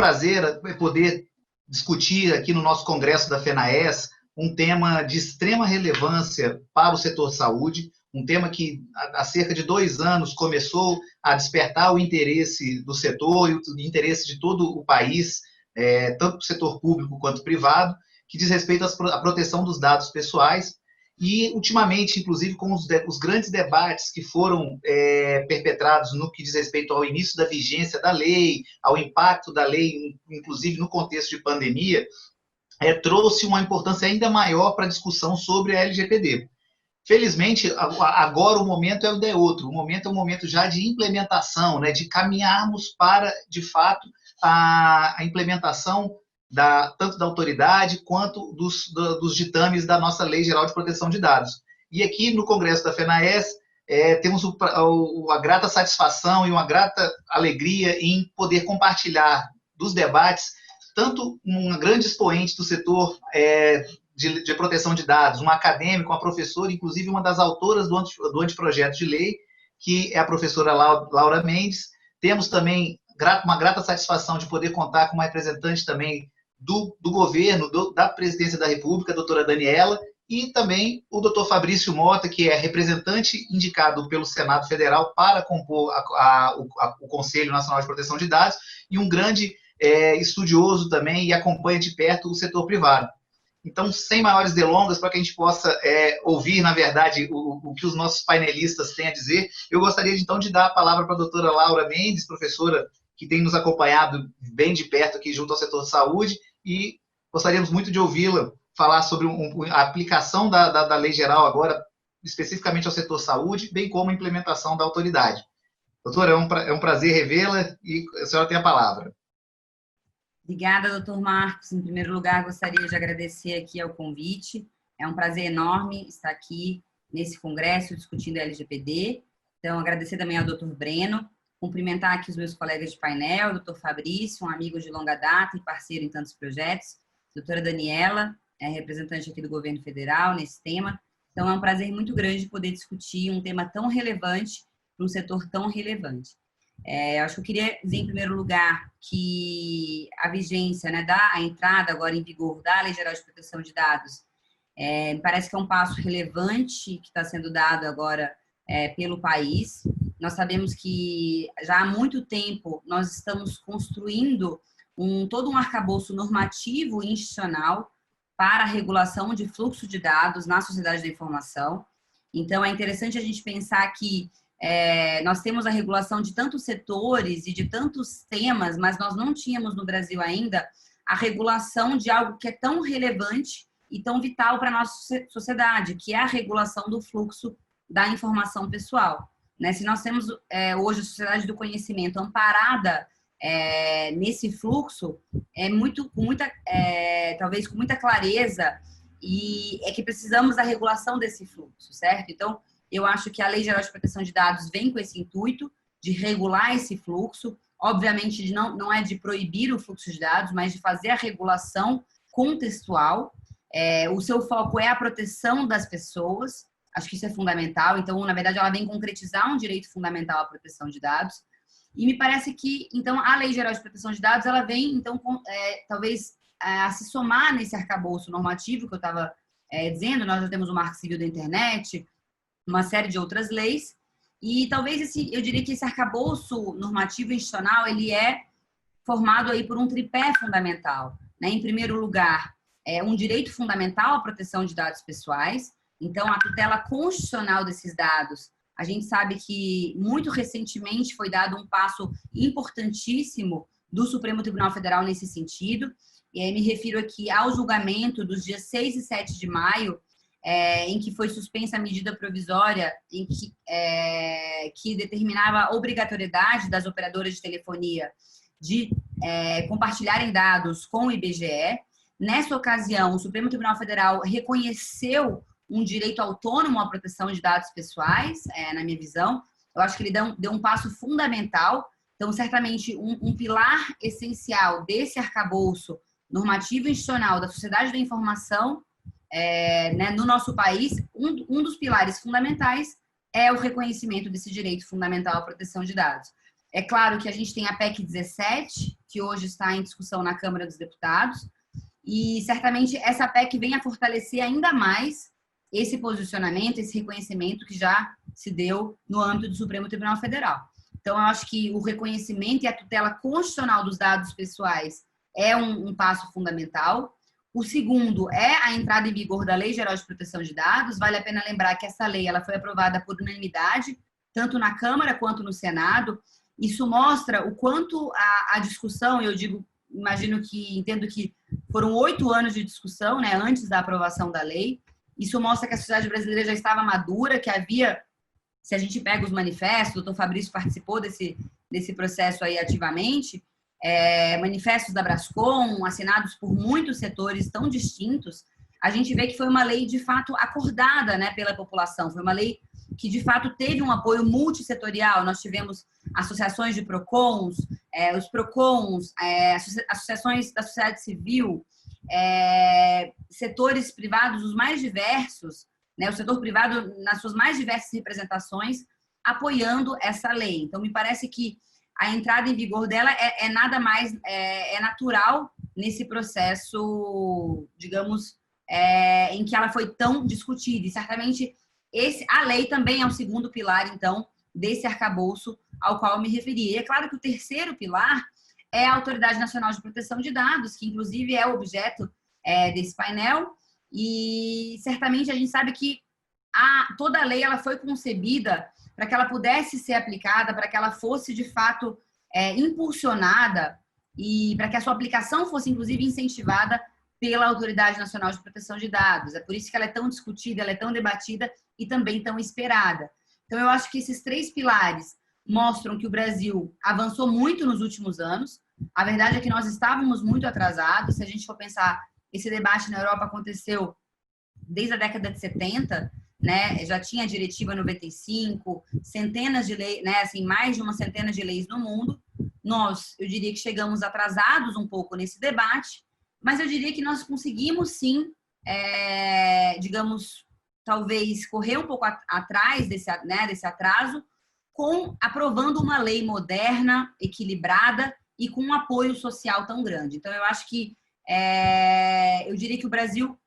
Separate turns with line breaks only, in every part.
prazer poder discutir aqui no nosso congresso da FENAES um tema de extrema relevância para o setor saúde, um tema que há cerca de 2 anos começou a despertar o interesse do setor e o interesse de todo o país, tanto do setor público quanto privado, que diz respeito à proteção dos dados pessoais. E, ultimamente, inclusive, com os grandes debates que foram perpetrados no que diz respeito ao início da vigência da lei, ao impacto da lei, inclusive no contexto de pandemia, trouxe uma importância ainda maior para a discussão sobre a LGPD. Felizmente, agora o momento é outro. O momento é um momento já de implementação, né, de caminharmos para, de fato, a implementação tanto da autoridade quanto dos ditames da nossa Lei Geral de Proteção de Dados. E aqui no Congresso da FENAES, temos a grata satisfação e uma grata alegria em poder compartilhar dos debates tanto um grande expoente do setor de proteção de dados, uma acadêmica, uma professora, inclusive uma das autoras do anteprojeto de lei, que é a professora Laura Mendes. Temos também uma grata satisfação de poder contar com uma representante também do governo, da Presidência da República, a doutora Daniela, e também o doutor Fabrício Mota, que é representante indicado pelo Senado Federal para compor o Conselho Nacional de Proteção de Dados, e um grande estudioso também e acompanha de perto o setor privado. Então, sem maiores delongas, para que a gente possa ouvir, na verdade, o que os nossos painelistas têm a dizer, eu gostaria, então, de dar a palavra para a doutora Laura Mendes, professora que tem nos acompanhado bem de perto aqui junto ao setor de saúde, e gostaríamos muito de ouvi-la falar sobre a aplicação da lei geral agora, especificamente ao setor saúde, bem como a implementação da autoridade. Doutora, é um prazer revê-la e a senhora tem a palavra.
Obrigada, doutor Marcos. Em primeiro lugar, gostaria de agradecer aqui ao convite. É um prazer enorme estar aqui nesse congresso discutindo a LGPD. Então, agradecer também ao doutor Breno, cumprimentar aqui os meus colegas de painel, doutor Fabrício, um amigo de longa data e parceiro em tantos projetos, doutora Daniela, representante aqui do governo federal nesse tema. Então, é um prazer muito grande poder discutir um tema tão relevante para um setor tão relevante. Acho que eu queria dizer, em primeiro lugar, que a vigência, né, a entrada agora em vigor da Lei Geral de Proteção de Dados, me parece que é um passo relevante que está sendo dado agora pelo país. Nós sabemos que já há muito tempo nós estamos construindo todo um arcabouço normativo e institucional para a regulação de fluxo de dados na sociedade da informação. Então, é interessante a gente pensar que nós temos a regulação de tantos setores e de tantos temas, mas nós não tínhamos no Brasil ainda a regulação de algo que é tão relevante e tão vital para a nossa sociedade, que é a regulação do fluxo da informação pessoal. Né? Se nós temos hoje a sociedade do conhecimento amparada nesse fluxo, talvez com muita clareza, e é que precisamos da regulação desse fluxo, certo? Então, eu acho que a Lei Geral de Proteção de Dados vem com esse intuito de regular esse fluxo, obviamente não é de proibir o fluxo de dados, mas de fazer a regulação contextual. O seu foco é a proteção das pessoas, acho que isso é fundamental. Então, na verdade, ela vem concretizar um direito fundamental à proteção de dados. E me parece que, então, a Lei Geral de Proteção de Dados, ela vem, então, talvez, a se somar nesse arcabouço normativo que eu estava dizendo. Nós já temos o Marco Civil da Internet, uma série de outras leis, e talvez eu diria que esse arcabouço normativo institucional, ele é formado aí por um tripé fundamental, né? Em primeiro lugar, um direito fundamental à proteção de dados pessoais. Então, a tutela constitucional desses dados, a gente sabe que muito recentemente foi dado um passo importantíssimo do Supremo Tribunal Federal nesse sentido, e aí me refiro aqui ao julgamento dos dias 6 e 7 de maio, em que foi suspensa a medida provisória que determinava a obrigatoriedade das operadoras de telefonia de compartilharem dados com o IBGE. Nessa ocasião, o Supremo Tribunal Federal reconheceu um direito autônomo à proteção de dados pessoais, na minha visão. Eu acho que ele deu um passo fundamental. Então, certamente, um pilar essencial desse arcabouço normativo e institucional da sociedade da informação no nosso país, um dos pilares fundamentais é o reconhecimento desse direito fundamental à proteção de dados. É claro que a gente tem a PEC 17, que hoje está em discussão na Câmara dos Deputados, e certamente essa PEC vem a fortalecer ainda mais esse posicionamento, esse reconhecimento que já se deu no âmbito do Supremo Tribunal Federal. Então, eu acho que o reconhecimento e a tutela constitucional dos dados pessoais é um passo fundamental. O segundo é a entrada em vigor da Lei Geral de Proteção de Dados. Vale a pena lembrar que essa lei ela foi aprovada por unanimidade, tanto na Câmara quanto no Senado. Isso mostra o quanto a discussão, eu digo, entendo que foram 8 anos de discussão, né, antes da aprovação da lei. Isso mostra que a sociedade brasileira já estava madura, que havia, se a gente pega os manifestos, o doutor Fabrício participou desse processo aí ativamente, manifestos da Brascom, assinados por muitos setores tão distintos, a gente vê que foi uma lei, de fato, acordada, né, pela população. Foi uma lei que, de fato, teve um apoio multissetorial. Nós tivemos associações de PROCONs, os PROCONs, associações da sociedade civil, setores privados os mais diversos, né, o setor privado nas suas mais diversas representações, apoiando essa lei. Então, me parece que a entrada em vigor dela nada mais, natural nesse processo, digamos, em que ela foi tão discutida. E certamente a lei também é o segundo pilar, então, desse arcabouço ao qual eu me referi. E é claro que o terceiro pilar é a Autoridade Nacional de Proteção de Dados, que inclusive é o objeto desse painel. E certamente a gente sabe que toda a lei ela foi concebida para que ela pudesse ser aplicada, para que ela fosse, de fato, impulsionada e para que a sua aplicação fosse, inclusive, incentivada pela Autoridade Nacional de Proteção de Dados. É por isso que ela é tão discutida, ela é tão debatida e também tão esperada. Então, eu acho que esses 3 pilares mostram que o Brasil avançou muito nos últimos anos. A verdade é que nós estávamos muito atrasados. Se a gente for pensar, esse debate na Europa aconteceu desde a década de 70, né? Já tinha a Diretiva 95, centenas de leis, né? Assim, mais de uma centena de leis no mundo. Eu diria que chegamos atrasados um pouco nesse debate, mas eu diria que nós conseguimos, sim, digamos, talvez correr um pouco atrás desse atraso, aprovando uma lei moderna, equilibrada e com um apoio social tão grande. Então, eu acho que, eu diria que o Brasil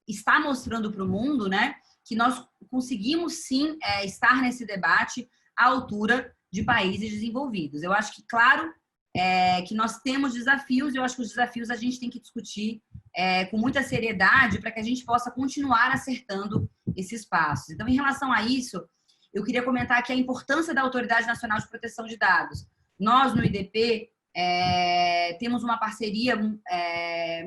está mostrando para o mundo, né, que nós conseguimos, sim, estar nesse debate à altura de países desenvolvidos. Eu acho que, claro, que nós temos desafios, e eu acho que os desafios a gente tem que discutir com muita seriedade para que a gente possa continuar acertando esses passos. Então, em relação a isso, eu queria comentar aqui a importância da Autoridade Nacional de Proteção de Dados. Nós, no IDP, temos uma parceria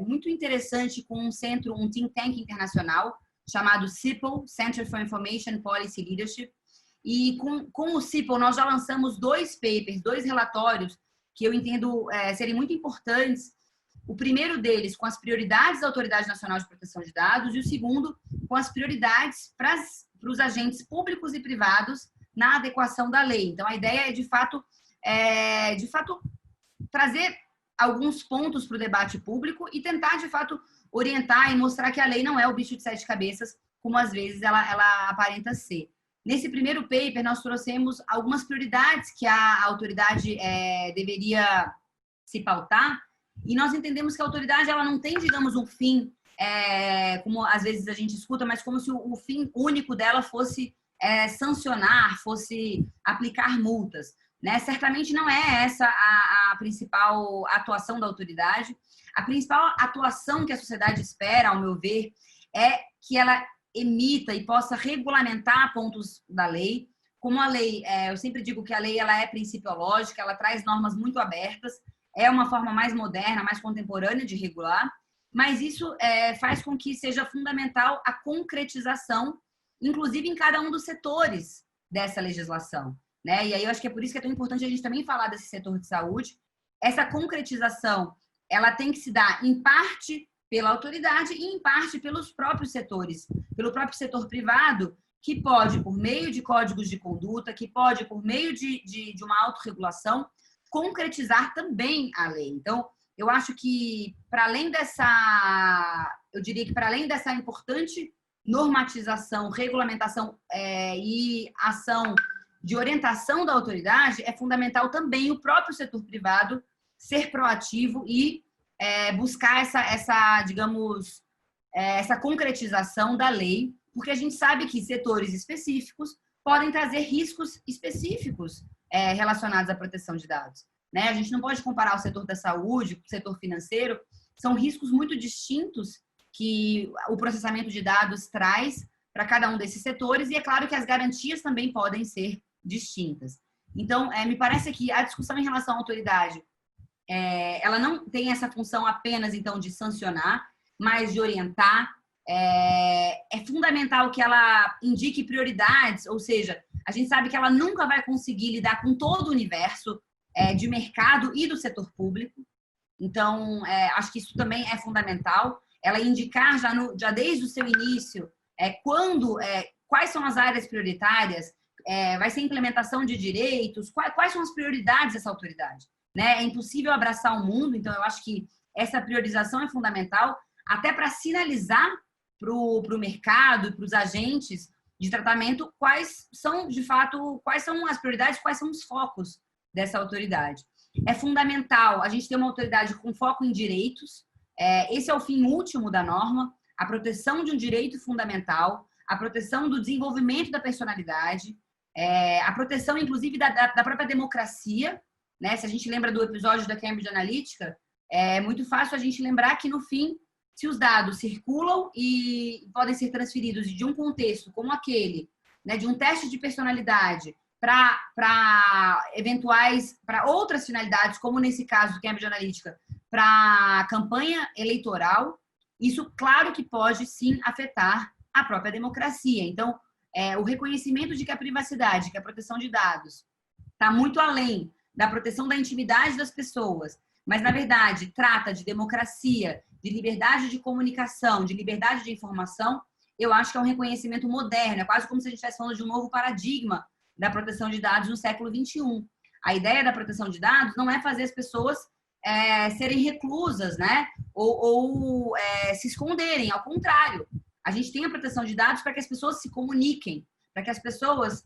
muito interessante com um think tank internacional chamado CIPL, Center for Information Policy Leadership. E com o CIPL, nós já lançamos 2 papers, 2 relatórios que eu entendo serem muito importantes. O primeiro deles com as prioridades da Autoridade Nacional de Proteção de Dados e o segundo com as prioridades para os agentes públicos e privados na adequação da lei. Então, a ideia é, de fato, trazer alguns pontos para o debate público e tentar, de fato, orientar e mostrar que a lei não é o bicho de 7 cabeças, como às vezes ela aparenta ser. Nesse primeiro paper, nós trouxemos algumas prioridades que a autoridade deveria se pautar, e nós entendemos que a autoridade ela não tem, digamos, um fim, como às vezes a gente escuta, mas como se o fim único dela fosse sancionar, fosse aplicar multas. Né? Certamente não é essa a principal atuação da autoridade. A principal atuação que a sociedade espera, ao meu ver, é que ela emita e possa regulamentar pontos da lei. Como a lei, eu sempre digo que a lei ela é principiológica, ela traz normas muito abertas, é uma forma mais moderna, mais contemporânea de regular, mas isso faz com que seja fundamental a concretização, inclusive em cada um dos setores dessa legislação. Né? E aí eu acho que é por isso que é tão importante a gente também falar desse setor de saúde. Essa concretização, ela tem que se dar em parte pela autoridade e em parte pelos próprios setores, pelo próprio setor privado, que pode, por meio de códigos de conduta, que pode, por meio de uma autorregulação, concretizar também a lei. Então, eu acho que, eu diria que para além dessa importante normatização, regulamentação e ação de orientação da autoridade, é fundamental também o próprio setor privado ser proativo e buscar digamos, essa concretização da lei, porque a gente sabe que setores específicos podem trazer riscos específicos relacionados à proteção de dados, né? A gente não pode comparar o setor da saúde com o setor financeiro, são riscos muito distintos que o processamento de dados traz para cada um desses setores, e é claro que as garantias também podem ser distintas. Então, me parece que a discussão em relação à autoridade, ela não tem essa função apenas, então, de sancionar, mas de orientar. É fundamental que ela indique prioridades, ou seja, a gente sabe que ela nunca vai conseguir lidar com todo o universo de mercado e do setor público. Então, acho que isso também é fundamental. Ela indicar já desde o seu início quais são as áreas prioritárias, vai ser implementação de direitos, quais são as prioridades dessa autoridade, né? É impossível abraçar o mundo, então eu acho que essa priorização é fundamental, até para sinalizar para o mercado e para os agentes de tratamento quais são, de fato, quais são as prioridades, quais são os focos dessa autoridade. É fundamental a gente ter uma autoridade com foco em direitos, esse é o fim último da norma, a proteção de um direito fundamental, a proteção do desenvolvimento da personalidade, a proteção, inclusive, da própria democracia, né? Se a gente lembra do episódio da Cambridge Analytica, é muito fácil a gente lembrar que, no fim, se os dados circulam e podem ser transferidos de um contexto como aquele, né, de um teste de personalidade para outras finalidades, como nesse caso do Cambridge Analytica, para campanha eleitoral, isso, claro que pode, sim, afetar a própria democracia. Então, o reconhecimento de que a privacidade, que a proteção de dados está muito além da proteção da intimidade das pessoas, mas, na verdade, trata de democracia, de liberdade de comunicação, de liberdade de informação, eu acho que é um reconhecimento moderno, é quase como se a gente estivesse falando de um novo paradigma da proteção de dados no século XXI. A ideia da proteção de dados não é fazer as pessoas serem reclusas, né? Ou se esconderem, ao contrário. A gente tem a proteção de dados para que as pessoas se comuniquem, para que as pessoas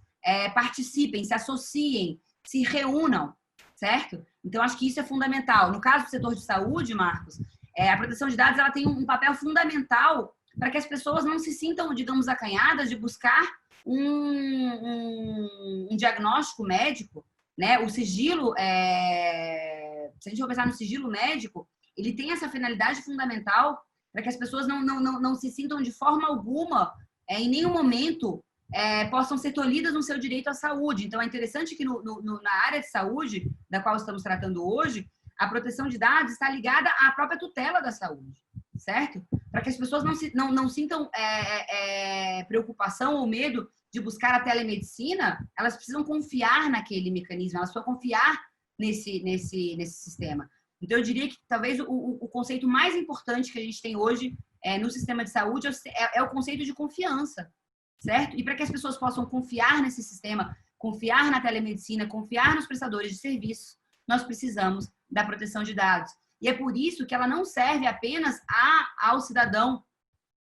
participem, se associem, se reúnam, certo? Então, acho que isso é fundamental. No caso do setor de saúde, Marcos, a proteção de dados ela tem um papel fundamental para que as pessoas não se sintam, digamos, acanhadas de buscar um diagnóstico médico, né? O sigilo, se a gente for pensar no sigilo médico, ele tem essa finalidade fundamental para que as pessoas não se sintam de forma alguma, em nenhum momento, possam ser tolhidas no seu direito à saúde. Então, é interessante que na área de saúde, da qual estamos tratando hoje, a proteção de dados está ligada à própria tutela da saúde, certo? Para que as pessoas não sintam preocupação ou medo de buscar a telemedicina, elas precisam confiar naquele mecanismo, elas precisam confiar nesse sistema. Então, eu diria que talvez o conceito mais importante que a gente tem hoje no sistema de saúde é o conceito de confiança, certo? E para que as pessoas possam confiar nesse sistema, confiar na telemedicina, confiar nos prestadores de serviços, nós precisamos da proteção de dados. E é por isso que ela não serve apenas ao cidadão,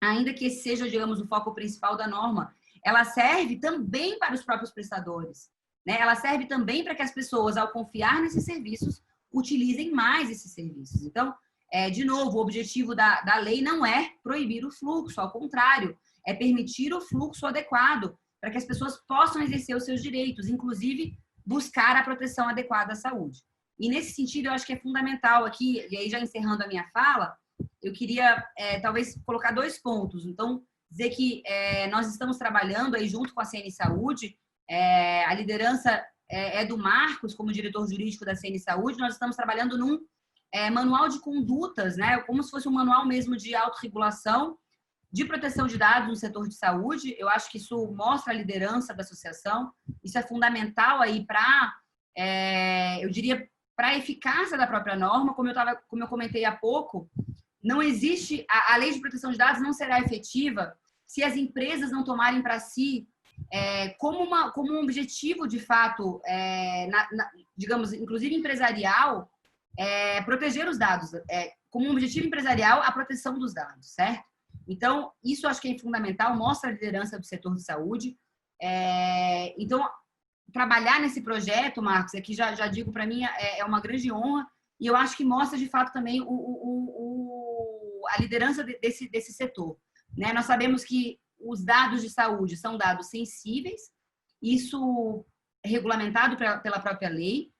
ainda que esse seja, digamos, o foco principal da norma. Ela serve também para os próprios prestadores, né? Ela serve também para que as pessoas, ao confiar nesses serviços, utilizem mais esses serviços. Então, de novo, o objetivo da lei não é proibir o fluxo, ao contrário, é permitir o fluxo adequado para que as pessoas possam exercer os seus direitos, inclusive buscar a proteção adequada à saúde. E nesse sentido, eu acho que é fundamental aqui, e aí já encerrando a minha fala, eu queria talvez colocar 2 pontos. Então, dizer que nós estamos trabalhando aí junto com a CN Saúde, a liderança é do Marcos, como diretor jurídico da CN Saúde, nós estamos trabalhando num manual de condutas, né? Como se fosse um manual mesmo de autorregulação de proteção de dados no setor de saúde. Eu acho que isso mostra a liderança da associação, isso é fundamental aí para, eu diria, para a eficácia da própria norma. Como eu comentei há pouco, não existe, a lei de proteção de dados não será efetiva se as empresas não tomarem para si como um objetivo, de fato, digamos, inclusive empresarial, proteger os dados, como um objetivo empresarial, a proteção dos dados, certo? Então, isso acho que é fundamental, mostra a liderança do setor de saúde. Então, trabalhar nesse projeto, Marcos, aqui já digo, para mim é uma grande honra, e eu acho que mostra de fato também a liderança desse setor, né? Nós sabemos que os dados de saúde são dados sensíveis, isso é regulamentado pela própria lei.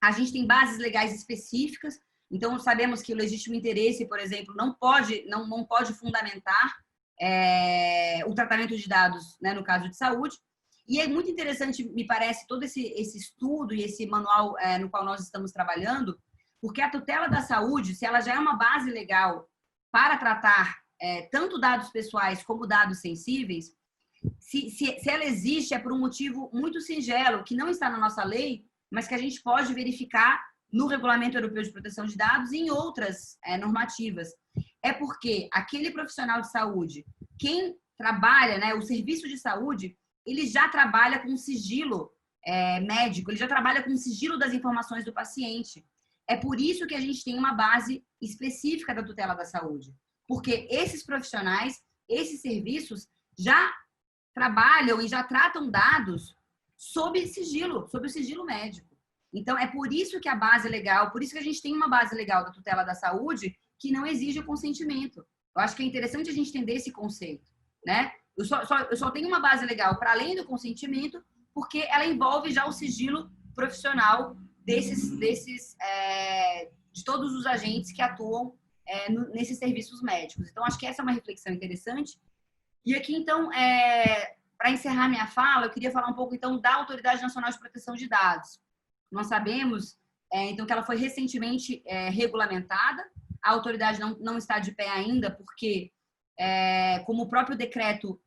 A gente tem bases legais específicas, então sabemos que o legítimo interesse, por exemplo, não pode fundamentar o tratamento de dados, né, no caso de saúde. E é muito interessante, me parece, todo esse estudo e esse manual no qual nós estamos trabalhando, porque a tutela da saúde, se ela já é uma base legal para tratar tanto dados pessoais como dados sensíveis, se ela existe é por um motivo muito singelo, que não está na nossa lei, mas que a gente pode verificar no Regulamento Europeu de Proteção de Dados e em outras normativas. É porque aquele profissional de saúde, quem trabalha, né, o serviço de saúde, ele já trabalha com sigilo médico, ele já trabalha com sigilo das informações do paciente. É por isso que a gente tem uma base específica da tutela da saúde. Porque esses profissionais, esses serviços, já trabalham e já tratam dados sob o sigilo médico. Então, é por isso que a base legal, por isso que a gente tem uma base legal da tutela da saúde que não exige o consentimento. Eu acho que é interessante a gente entender esse conceito, né? Eu só tenho uma base legal para além do consentimento porque ela envolve já o sigilo profissional de todos os agentes que atuam nesses serviços médicos. Então, acho que essa é uma reflexão interessante. E aqui, então, para encerrar minha fala, eu queria falar um pouco, então, da Autoridade Nacional de Proteção de Dados. Nós sabemos, então, que ela foi recentemente regulamentada. A autoridade não está de pé ainda, porque, como o próprio decreto,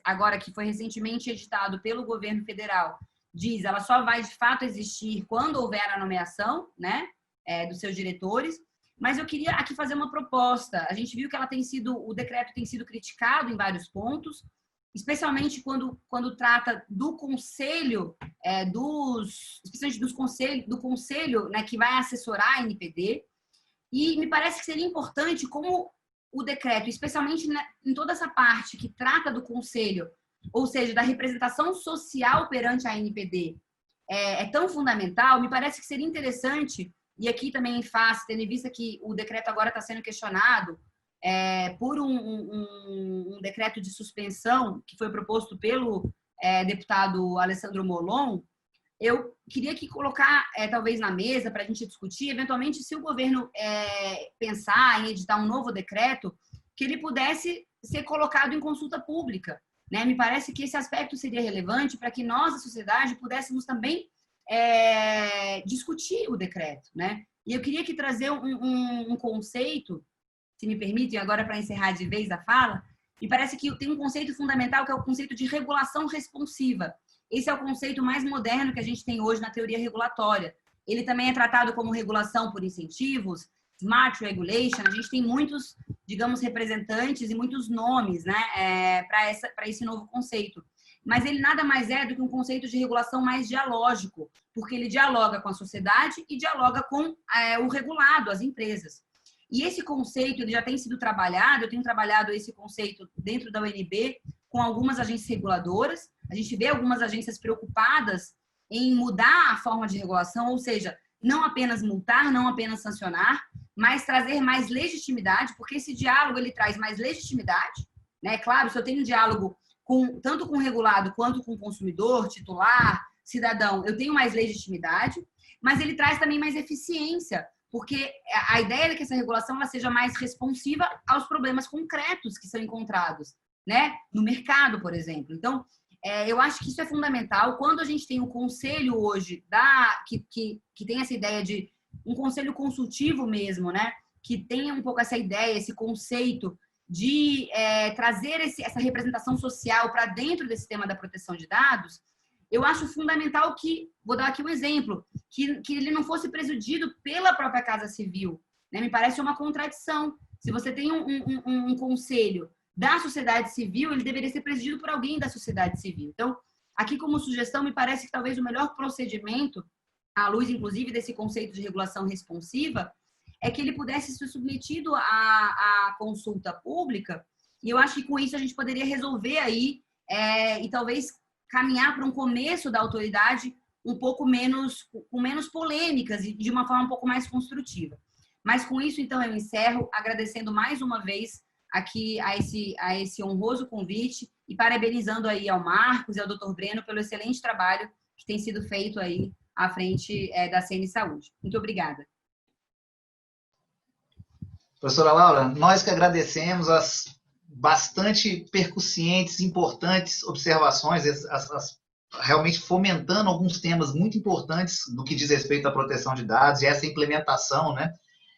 agora que foi recentemente editado pelo governo federal, diz, ela só vai, de fato, existir quando houver a nomeação, né, dos seus diretores. Mas eu queria aqui fazer uma proposta. A gente viu que o decreto tem sido criticado em vários pontos, especialmente quando trata do conselho, especialmente do conselho, né, que vai assessorar a NPD. E me parece que seria importante, como o decreto, especialmente em toda essa parte que trata do conselho, ou seja, da representação social perante a NPD, é tão fundamental, me parece que seria interessante, e aqui também tendo em vista que o decreto agora está sendo questionado por um decreto de suspensão que foi proposto pelo deputado Alessandro Molon, eu queria aqui colocar, talvez, na mesa para a gente discutir, eventualmente, se o governo pensar em editar um novo decreto, que ele pudesse ser colocado em consulta pública, né? Me parece que esse aspecto seria relevante para que nós, a sociedade, pudéssemos também discutir o decreto, né? E eu queria aqui trazer um conceito, se me permitem, agora para encerrar de vez a fala, me parece que tem um conceito fundamental que é o conceito de regulação responsiva. Esse é o conceito mais moderno que a gente tem hoje na teoria regulatória. Ele também é tratado como regulação por incentivos, smart regulation. A gente tem muitos, digamos, representantes e muitos nomes, né, para esse novo conceito. Mas ele nada mais é do que um conceito de regulação mais dialógico, porque ele dialoga com a sociedade e dialoga com o regulado, as empresas. E esse conceito ele já tem sido trabalhado, eu tenho trabalhado esse conceito dentro da UNB com algumas agências reguladoras. A gente vê algumas agências preocupadas em mudar a forma de regulação, ou seja, não apenas multar, não apenas sancionar, mas trazer mais legitimidade, porque esse diálogo ele traz mais legitimidade, né? Claro, se eu tenho um diálogo tanto com o regulado quanto com o consumidor, titular, cidadão, eu tenho mais legitimidade, mas ele traz também mais eficiência, porque a ideia é que essa regulação ela seja mais responsiva aos problemas concretos que são encontrados, né, no mercado, por exemplo. Então, eu acho que isso é fundamental. Quando a gente tem um conselho hoje que tem essa ideia de um conselho consultivo mesmo, né, que tenha um pouco essa ideia, esse conceito de trazer essa representação social para dentro desse tema da proteção de dados, eu acho fundamental que, vou dar aqui um exemplo, que ele não fosse presidido pela própria Casa Civil, né? Me parece uma contradição. Se você tem um conselho da sociedade civil, ele deveria ser presidido por alguém da sociedade civil. Então, aqui como sugestão, me parece que talvez o melhor procedimento, à luz, inclusive, desse conceito de regulação responsiva, é que ele pudesse ser submetido à consulta pública, e eu acho que com isso a gente poderia resolver aí, e talvez caminhar para um começo da autoridade um pouco menos, com menos polêmicas e de uma forma um pouco mais construtiva. Mas com isso, então, eu encerro agradecendo mais uma vez aqui a esse honroso convite e parabenizando aí ao Marcos e ao Dr. Breno pelo excelente trabalho que tem sido feito aí à frente da CN Saúde. Muito obrigada.
Professora Laura, nós que agradecemos as bastante percussientes, importantes observações, realmente fomentando alguns temas muito importantes no que diz respeito à proteção de dados e essa implementação, né?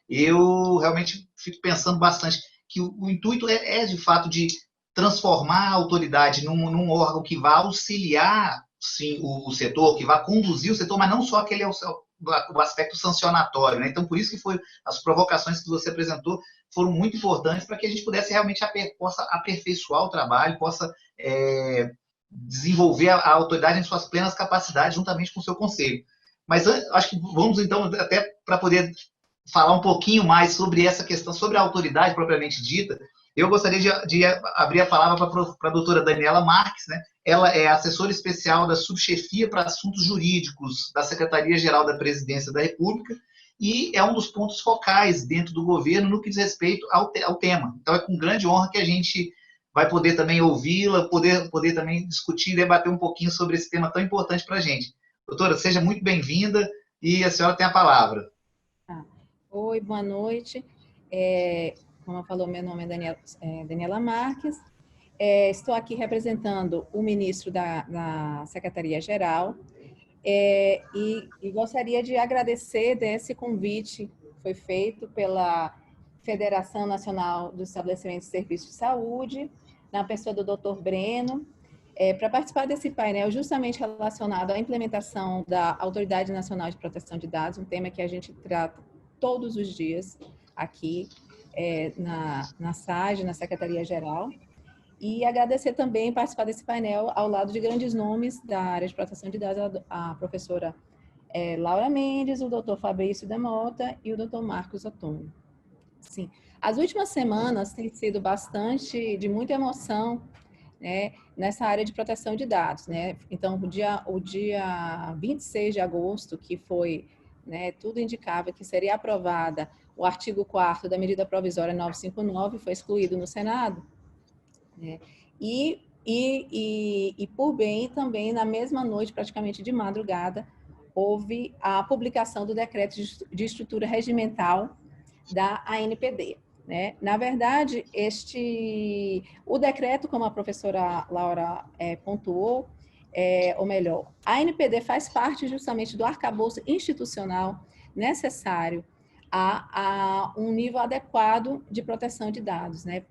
Eu realmente fico pensando bastante que o intuito é de fato de transformar a autoridade num órgão que vá auxiliar, sim, o setor, que vá conduzir o setor, mas não só aquele o aspecto sancionatório, né? Então, por isso que as provocações que você apresentou foram muito importantes para que a gente pudesse realmente possa aperfeiçoar o trabalho, possa desenvolver a autoridade em suas plenas capacidades, juntamente com o seu conselho. Mas acho que vamos, então, até para poder falar um pouquinho mais sobre essa questão, sobre a autoridade propriamente dita, eu gostaria de abrir a palavra para a doutora Daniela Marques, né? Ela é assessora especial da Subchefia para Assuntos Jurídicos da Secretaria-Geral da Presidência da República e é um dos pontos focais dentro do governo no que diz respeito ao tema. Então, é com grande honra que a gente vai poder também ouvi-la, poder também discutir e debater um pouquinho sobre esse tema tão importante para a gente. Doutora, seja muito bem-vinda e a senhora tem a palavra.
Oi, boa noite. Como falou, meu nome é Daniela Marques. Estou aqui representando o ministro da Secretaria-Geral e gostaria de agradecer desse convite que foi feito pela Federação Nacional dos Estabelecimentos de Serviços de Saúde, na pessoa do Dr. Breno, para participar desse painel justamente relacionado à implementação da Autoridade Nacional de Proteção de Dados, um tema que a gente trata todos os dias aqui na SAGE, na Secretaria-Geral. E agradecer também participar desse painel ao lado de grandes nomes da área de proteção de dados, a professora Laura Mendes, o doutor Fabrício de Mota e o doutor Marcos Ottoni. Sim, as últimas semanas têm sido bastante de muita emoção, né, nessa área de proteção de dados, né? Então, o dia 26 de agosto, que foi, né, tudo indicava que seria aprovada o artigo 4º da medida provisória 959, foi excluído no Senado, né? E por bem, também na mesma noite, praticamente de madrugada, houve a publicação do decreto de estrutura regimental da ANPD. Né? Na verdade, o decreto, como a professora Laura pontuou, ou melhor, a ANPD faz parte justamente do arcabouço institucional necessário a um nível adequado de proteção de dados, né?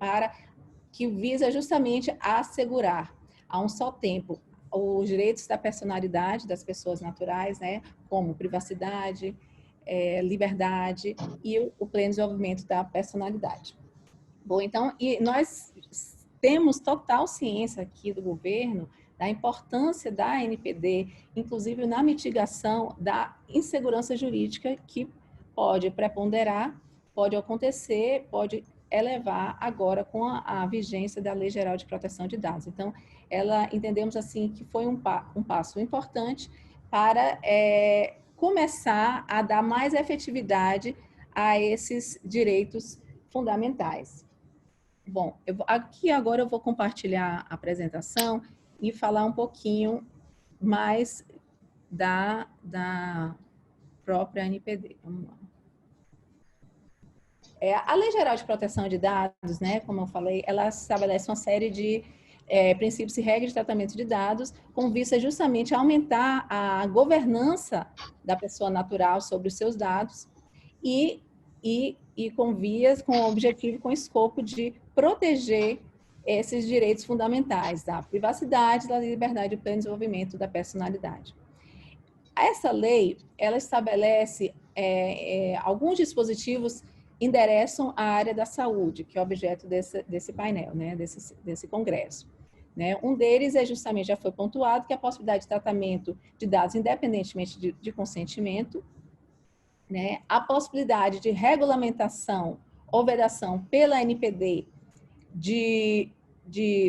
Que visa justamente assegurar a um só tempo os direitos da personalidade das pessoas naturais, né? Como privacidade, liberdade e o pleno desenvolvimento da personalidade. Bom, então, e nós temos total ciência aqui do governo da importância da ANPD, inclusive na mitigação da insegurança jurídica que pode preponderar, pode acontecer, pode elevar agora com a vigência da Lei Geral de Proteção de Dados. Então, entendemos assim que foi um passo importante para começar a dar mais efetividade a esses direitos fundamentais. Bom, aqui agora eu vou compartilhar a apresentação e falar um pouquinho mais da própria ANPD. Vamos lá. A Lei Geral de Proteção de Dados, né, como eu falei, ela estabelece uma série de princípios e regras de tratamento de dados com vista justamente a aumentar a governança da pessoa natural sobre os seus dados e com o objetivo, com o escopo de proteger esses direitos fundamentais da privacidade, da liberdade e pleno desenvolvimento da personalidade. Essa lei, ela estabelece alguns dispositivos endereçam a área da saúde, que é objeto desse painel, né, desse congresso. Né? Um deles justamente, já foi pontuado, que é a possibilidade de tratamento de dados independentemente de consentimento, né? A possibilidade de regulamentação ou vedação pela ANPD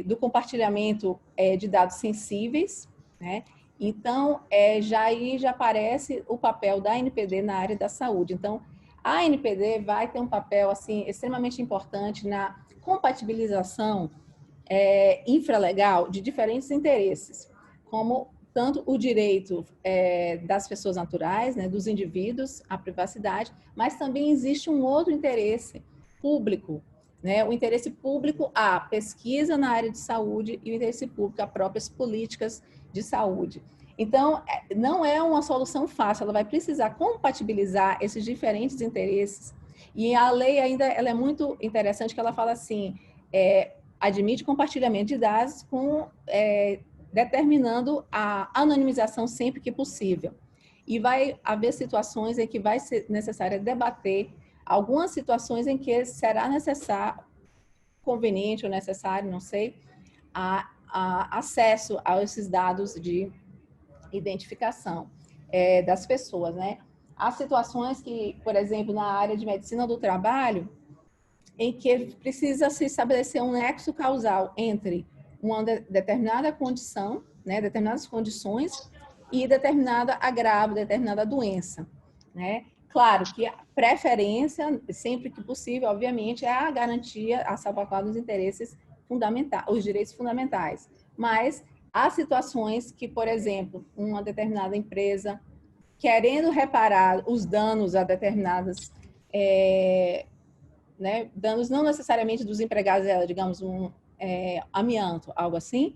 do compartilhamento de dados sensíveis, né? Então, já aparece o papel da ANPD na área da saúde. Então, a ANPD vai ter um papel assim extremamente importante na compatibilização infralegal de diferentes interesses, como tanto o direito das pessoas naturais, né, dos indivíduos à privacidade, mas também existe um outro interesse público, né, o interesse público à pesquisa na área de saúde e o interesse público a próprias políticas de saúde. Então, não é uma solução fácil, ela vai precisar compatibilizar esses diferentes interesses. E a lei ainda ela é muito interessante, que ela fala assim, admite compartilhamento de dados determinando a anonimização sempre que possível. E vai haver situações em que vai ser necessário debater algumas situações em que será necessário, conveniente ou necessário, não sei, acesso a esses dados de identificação das pessoas, né? Há situações que, por exemplo, na área de medicina do trabalho, em que precisa se estabelecer um nexo causal entre uma determinada condição, né, determinadas condições e determinada agravo, determinada doença, né? Claro que a preferência, sempre que possível, obviamente, é a garantia, a salvaguarda dos interesses fundamentais, os direitos fundamentais. Mas há situações que, por exemplo, uma determinada empresa querendo reparar os danos a determinadas né, danos não necessariamente dos empregados dela, digamos, amianto, algo assim,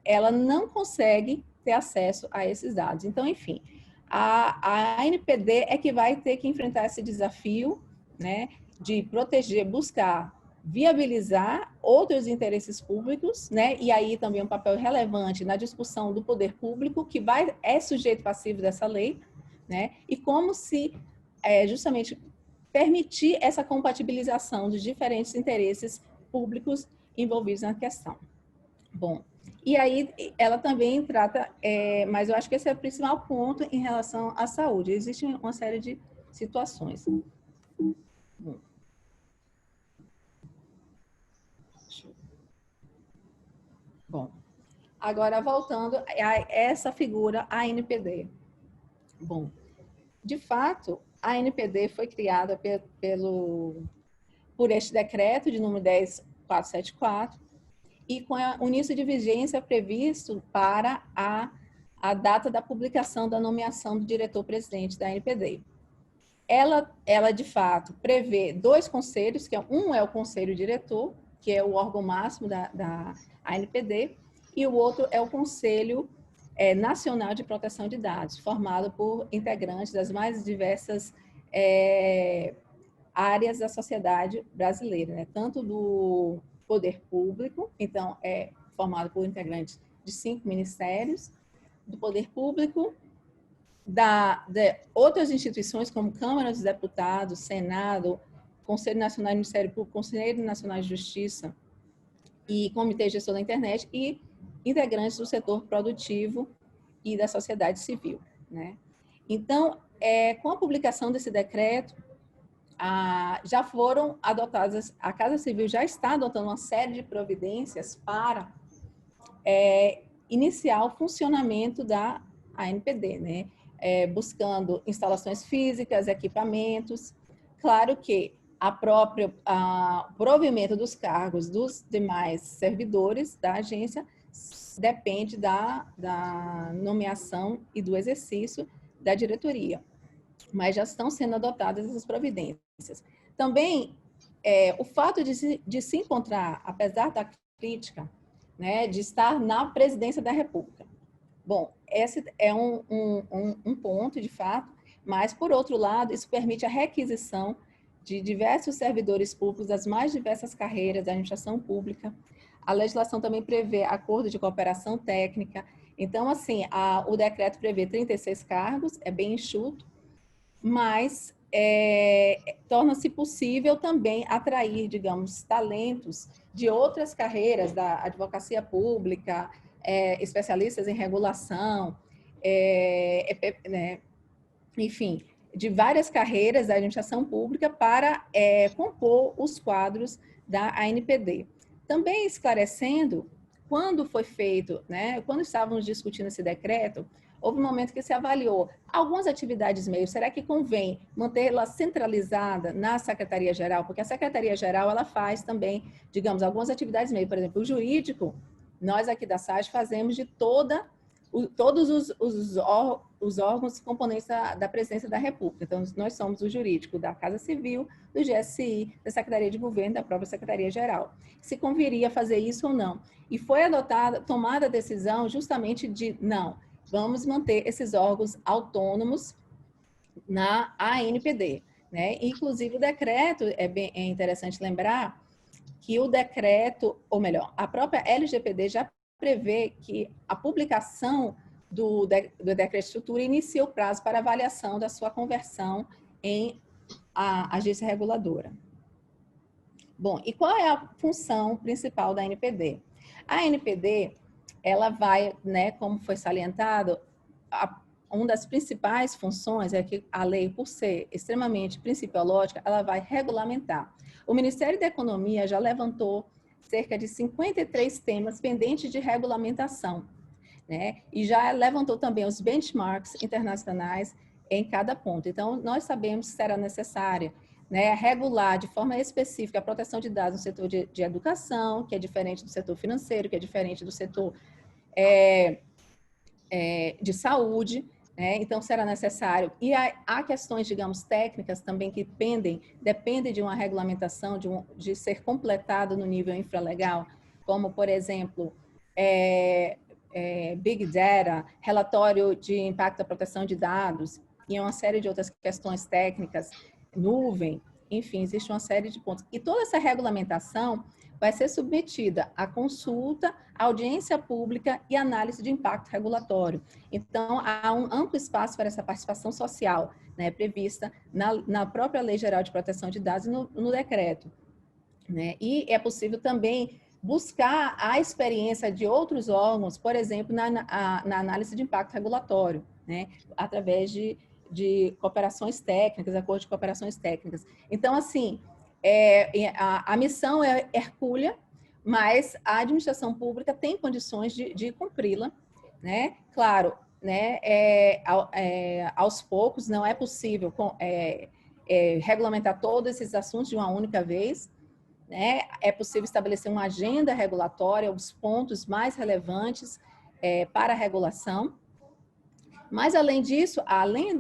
ela não consegue ter acesso a esses dados. Então, enfim, a ANPD é que vai ter que enfrentar esse desafio, né, de proteger, buscar viabilizar outros interesses públicos, né, e aí também um papel relevante na discussão do poder público, que é sujeito passivo dessa lei, né, e como se justamente permitir essa compatibilização dos diferentes interesses públicos envolvidos na questão. Bom, e aí ela também trata, mas eu acho que esse é o principal ponto em relação à saúde. Existe uma série de situações. Bom, agora voltando a essa figura, a ANPD. Bom, de fato, a ANPD foi criada por este decreto de número 10.474 e com o início de vigência previsto para a data da publicação da nomeação do diretor-presidente da ANPD. Ela, de fato, prevê 2 conselhos, que um é o conselho diretor, que é o órgão máximo da ANPD, e o outro é o Conselho Nacional de Proteção de Dados, formado por integrantes das mais diversas áreas da sociedade brasileira, né? Tanto do poder público, então é formado por integrantes de 5 ministérios, do poder público, de outras instituições como Câmara dos Deputados, Senado, Conselho Nacional do Ministério Público, Conselho Nacional de Justiça e Comitê de Gestão da Internet e integrantes do setor produtivo e da sociedade civil, né? Então, com a publicação desse decreto, já foram adotadas, a Casa Civil já está adotando uma série de providências para iniciar o funcionamento da ANPD, né? Buscando instalações físicas, equipamentos. Claro que o provimento dos cargos dos demais servidores da agência depende da nomeação e do exercício da diretoria, mas já estão sendo adotadas essas providências. Também, o fato de se encontrar, apesar da crítica, né, de estar na presidência da República. Bom, esse é um ponto, de fato, mas, por outro lado, isso permite a requisição de diversos servidores públicos das mais diversas carreiras da administração pública. A legislação também prevê acordo de cooperação técnica. Então, assim, o decreto prevê 36 cargos, é bem enxuto, mas torna-se possível também atrair, digamos, talentos de outras carreiras da advocacia pública, especialistas em regulação, né, enfim, de várias carreiras da administração pública para compor os quadros da ANPD. Também esclarecendo quando foi feito, né, quando estávamos discutindo esse decreto, houve um momento que se avaliou algumas atividades meio, será que convém mantê-la centralizada na Secretaria-Geral? Porque a Secretaria-Geral, ela faz também, digamos, algumas atividades meio, por exemplo, o jurídico, nós aqui da SAGE fazemos de todos os órgãos componentes da Presidência da República. Então, nós somos o jurídico da Casa Civil, do GSI, da Secretaria de Governo, da própria Secretaria-Geral. Se conviria fazer isso ou não. E foi tomada a decisão justamente de, não, vamos manter esses órgãos autônomos na ANPD, né? Inclusive, o decreto, é interessante lembrar que o decreto, ou melhor, a própria LGPD já prevê que a publicação do decreto de estrutura inicia o prazo para avaliação da sua conversão em a agência reguladora. Bom, e qual é a função principal da ANPD? A ANPD, ela vai, né, como foi salientado, uma das principais funções é que a lei, por ser extremamente principiológica, ela vai regulamentar. O Ministério da Economia já levantou cerca de 53 temas pendentes de regulamentação, né? E já levantou também os benchmarks internacionais em cada ponto. Então, nós sabemos que será necessária, né, regular de forma específica a proteção de dados no setor de educação, que é diferente do setor financeiro, que é diferente do setor de saúde, né? Então, será necessário. E há questões, digamos, técnicas também que dependem de uma regulamentação, de ser completado no nível infralegal, como, por exemplo, Big Data, relatório de impacto da proteção de dados, e uma série de outras questões técnicas, nuvem, enfim, existe uma série de pontos. E toda essa regulamentação vai ser submetida à consulta, audiência pública e análise de impacto regulatório. Então, há um amplo espaço para essa participação social, né, prevista na própria Lei Geral de Proteção de Dados e no decreto, né? E é possível também buscar a experiência de outros órgãos, por exemplo, na análise de impacto regulatório, né, através de cooperações técnicas, acordos de cooperações técnicas. Então, assim, a missão é hercúlea, mas a administração pública tem condições de cumpri-la, né? Claro, né, aos poucos não é possível regulamentar todos esses assuntos de uma única vez, né? É possível estabelecer uma agenda regulatória, os pontos mais relevantes para a regulação. Mas, além disso, além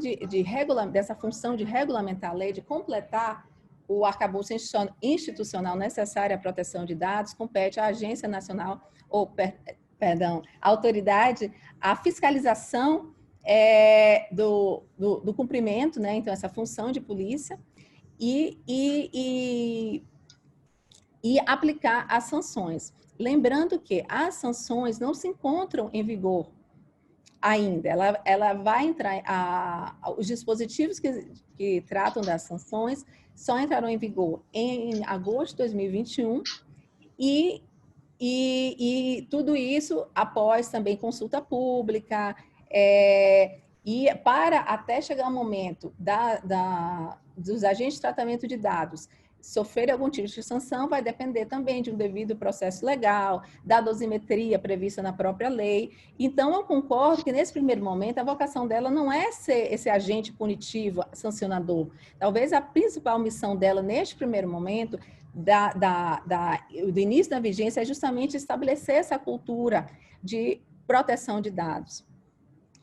dessa função de regulamentar a lei, de completar o arcabouço institucional necessário à proteção de dados, compete à Agência Nacional, a autoridade, a fiscalização do cumprimento, né? Então, essa função de polícia e aplicar as sanções. Lembrando que as sanções não se encontram em vigor ainda, ela vai entrar, os dispositivos que tratam das sanções só entrarão em vigor em agosto de 2021 e tudo isso após também consulta pública, e para até chegar o momento dos agentes de tratamento de dados sofrer algum tipo de sanção, vai depender também de um devido processo legal, da dosimetria prevista na própria lei. Então, eu concordo que, nesse primeiro momento, a vocação dela não é ser esse agente punitivo, sancionador. Talvez a principal missão dela, neste primeiro momento, do início da vigência, é justamente estabelecer essa cultura de proteção de dados,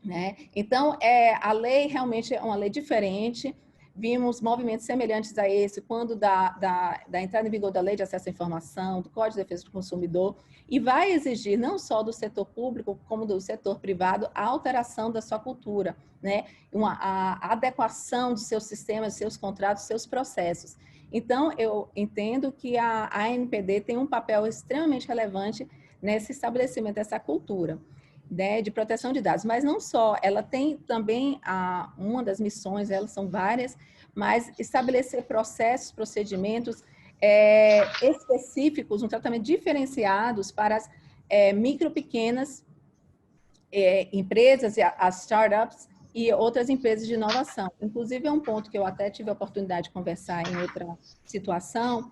né? Então, a lei realmente é uma lei diferente. Vimos movimentos semelhantes a esse quando da entrada em vigor da Lei de Acesso à Informação, do Código de Defesa do Consumidor, e vai exigir não só do setor público, como do setor privado, a alteração da sua cultura, né? A adequação de seus sistemas, seus contratos, seus processos. Então, eu entendo que a ANPD tem um papel extremamente relevante nesse estabelecimento dessa cultura, né, de proteção de dados, mas não só, ela tem também uma das missões, elas são várias, mas estabelecer processos, procedimentos específicos, um tratamento diferenciados para as micro, pequenas empresas, as startups e outras empresas de inovação. Inclusive, é um ponto que eu até tive a oportunidade de conversar em outra situação,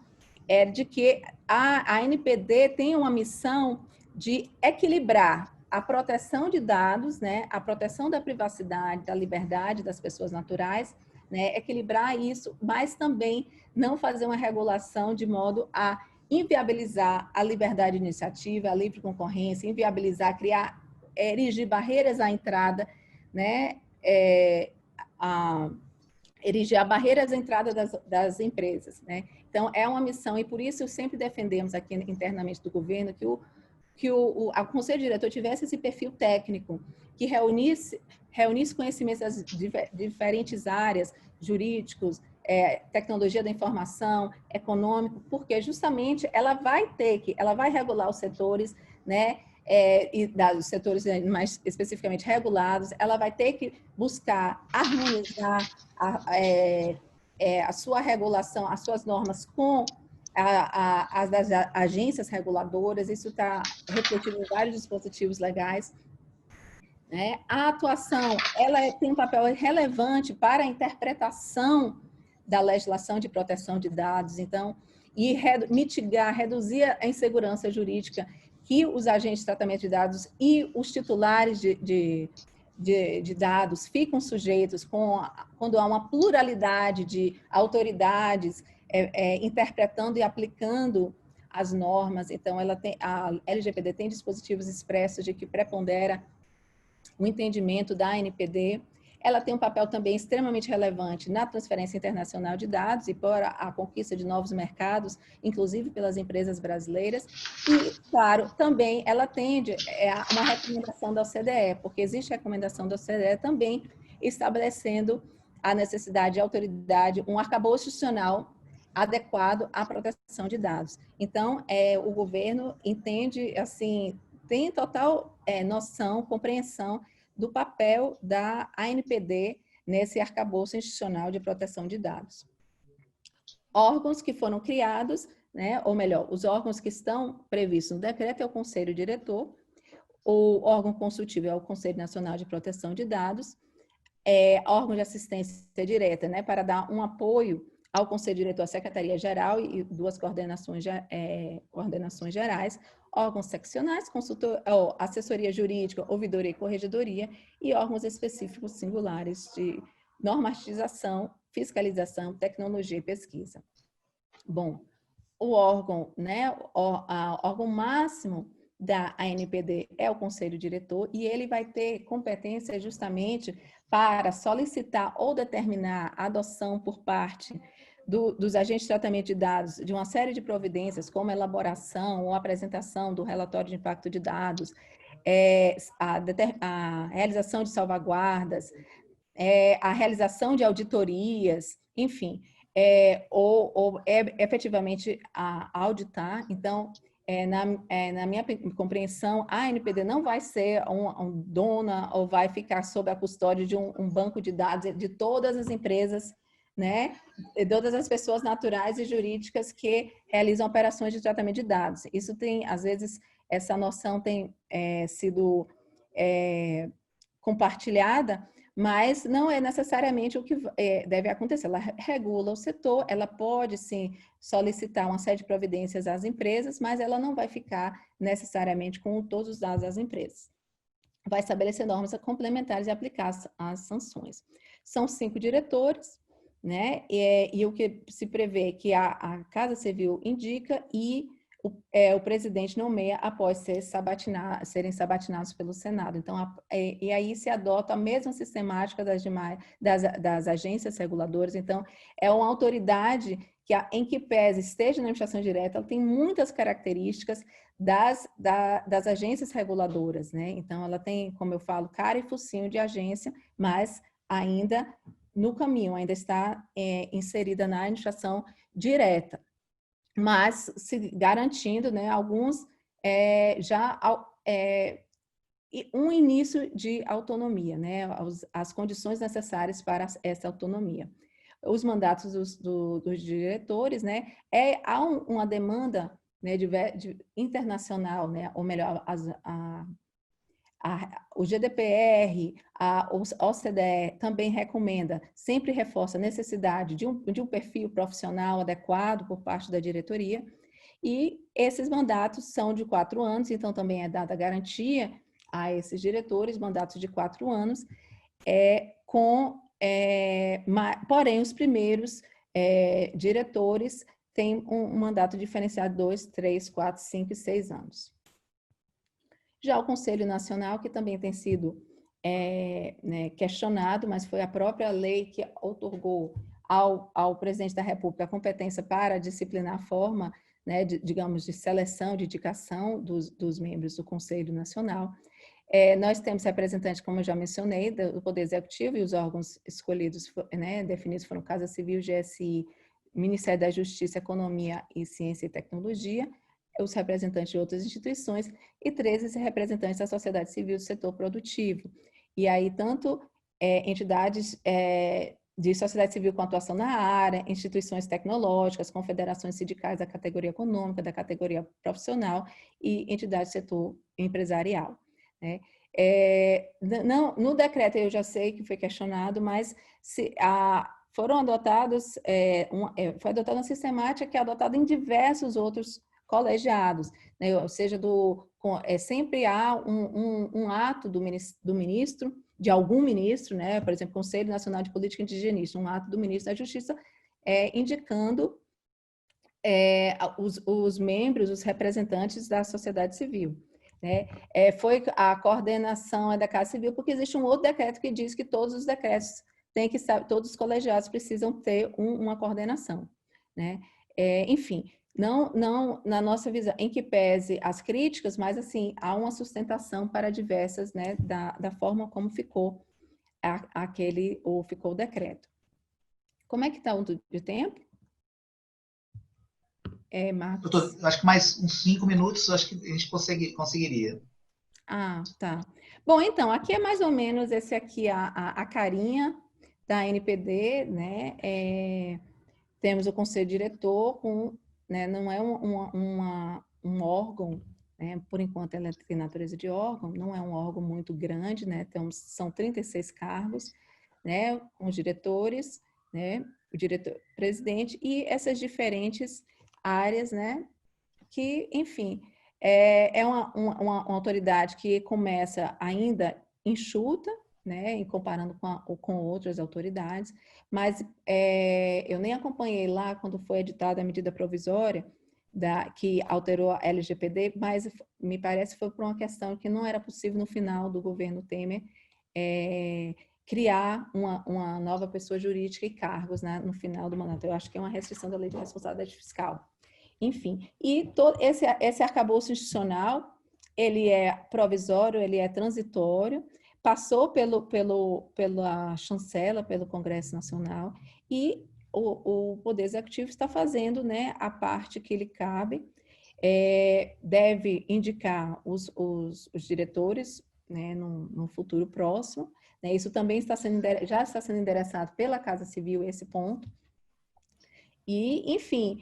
de que a ANPD tem uma missão de equilibrar a proteção de dados, né, a proteção da privacidade, da liberdade das pessoas naturais, né, equilibrar isso, mas também não fazer uma regulação de modo a inviabilizar a liberdade de iniciativa, a livre concorrência, inviabilizar, erigir barreiras à entrada, né, erigir barreiras à entrada das empresas, né. Então, é uma missão, e por isso sempre defendemos aqui internamente do governo que o Conselho Diretor tivesse esse perfil técnico, que reunisse conhecimentos das diferentes áreas, jurídicos, tecnologia da informação, econômico, porque justamente ela vai regular os setores, né, e dos setores mais especificamente regulados, ela vai ter que buscar harmonizar a sua regulação, as suas normas com as das agências reguladoras. Isso está refletido em vários dispositivos legais. Né? A atuação, ela tem um papel relevante para a interpretação da legislação de proteção de dados, então, e mitigar, reduzir a insegurança jurídica que os agentes de tratamento de dados e os titulares de dados ficam sujeitos quando há uma pluralidade de autoridades interpretando e aplicando as normas. Então, a LGPD tem dispositivos expressos de que prepondera o entendimento da ANPD. Ela tem um papel também extremamente relevante na transferência internacional de dados e para a conquista de novos mercados, inclusive pelas empresas brasileiras. E, claro, também ela atende a uma recomendação da OCDE, porque existe recomendação da OCDE também estabelecendo a necessidade de autoridade, um arcabouço institucional adequado à proteção de dados. Então, o governo entende, assim, tem total noção, compreensão do papel da ANPD nesse arcabouço institucional de proteção de dados. Órgãos que foram criados, né, ou melhor, os órgãos que estão previstos no decreto é o Conselho Diretor, o órgão consultivo é o Conselho Nacional de Proteção de Dados, órgão de assistência direta, né, para dar um apoio ao Conselho Diretor, à Secretaria-Geral e duas coordenações gerais, órgãos seccionais, assessoria jurídica, ouvidoria e corregedoria, e órgãos específicos singulares de normatização, fiscalização, tecnologia e pesquisa. Bom, o órgão, né, o órgão máximo da ANPD é o Conselho Diretor, e ele vai ter competência justamente para solicitar ou determinar a adoção por parte dos agentes de tratamento de dados de uma série de providências, como elaboração ou apresentação do relatório de impacto de dados, a realização de salvaguardas, a realização de auditorias, enfim, ou efetivamente auditar. Então, na minha compreensão, a ANPD não vai ser dona ou vai ficar sob a custódia de um banco de dados de todas as empresas, né, todas as pessoas naturais e jurídicas que realizam operações de tratamento de dados. Isso tem, às vezes, essa noção tem sido compartilhada, mas não é necessariamente o que deve acontecer. Ela regula o setor, ela pode, sim, solicitar uma série de providências às empresas, mas ela não vai ficar necessariamente com todos os dados das empresas. Vai estabelecer normas complementares e aplicar as sanções. São 5 diretores, né? E o que se prevê que a Casa Civil indica e o presidente nomeia após serem sabatinados pelo Senado. Então, e aí se adota a mesma sistemática das agências reguladoras. Então, é uma autoridade em que pese esteja na administração direta, ela tem muitas características das agências reguladoras, né? Então, ela tem, como eu falo, cara e focinho de agência, mas ainda no caminho, ainda está inserida na administração direta, mas se garantindo, né, alguns um início de autonomia, né, as condições necessárias para essa autonomia. Os mandatos dos diretores, né, há uma demanda, né, internacional, né, ou melhor, o GDPR, a OCDE também recomenda, sempre reforça a necessidade de um perfil profissional adequado por parte da diretoria, E esses mandatos são de 4 anos, então também é dada garantia a esses diretores, mandatos de 4 anos, porém os primeiros diretores têm um mandato diferenciado de 2, 3, 4, 5 e 6 anos. Já o Conselho Nacional, que também tem sido questionado, mas foi a própria lei que outorgou ao presidente da República a competência para disciplinar a forma, né, digamos, de seleção, de indicação dos membros do Conselho Nacional. Nós temos representantes, como eu já mencionei, do Poder Executivo, e os órgãos escolhidos, né, definidos foram Casa Civil, GSI, Ministério da Justiça, Economia e Ciência e Tecnologia, os representantes de outras instituições e 13 representantes da sociedade civil do setor produtivo. E aí, tanto entidades de sociedade civil com atuação na área, instituições tecnológicas, confederações sindicais da categoria econômica, da categoria profissional e entidades do setor empresarial. Né? No decreto, eu já sei que foi questionado, mas foram adotados, foi adotada uma sistemática que é adotada em diversos outros colegiados, né? Ou seja, sempre há um ato do ministro, de algum ministro, né? Por exemplo, Conselho Nacional de Política Indigenista, um ato do ministro da Justiça indicando os membros, os representantes da sociedade civil. Né? A coordenação da Casa Civil, porque existe um outro decreto que diz que todos os decretos todos os colegiados precisam ter uma coordenação. Né? Enfim, não na nossa visão, em que pese as críticas, mas assim, há uma sustentação para diversas, né, da forma como ficou ficou o decreto. Como é que está o de tempo? Marcos?
Doutor, acho que mais uns 5 minutos, acho que a gente conseguiria.
Ah, tá. Bom, então, aqui é mais ou menos esse aqui, a carinha da NPD, né? Temos o conselho diretor, né, não é um órgão, né, por enquanto ela tem natureza de órgão, não é um órgão muito grande, né, são 36 cargos, né, com os diretores, né, o diretor-presidente e essas diferentes áreas, né, que, enfim, é uma autoridade que começa ainda enxuta, né, em comparando com outras autoridades, mas eu nem acompanhei lá quando foi editada a medida provisória que alterou a LGPD, mas me parece que foi por uma questão que não era possível no final do governo Temer criar uma nova pessoa jurídica e cargos, né, no final do mandato. Eu acho que é uma restrição da lei de responsabilidade fiscal. Enfim, e esse arcabouço institucional, ele é provisório, ele é transitório, passou pela chancela, pelo Congresso Nacional, e o Poder Executivo está fazendo, né, a parte que lhe cabe, deve indicar os diretores, né, no futuro próximo, né, isso também já está sendo endereçado pela Casa Civil, esse ponto. E, enfim,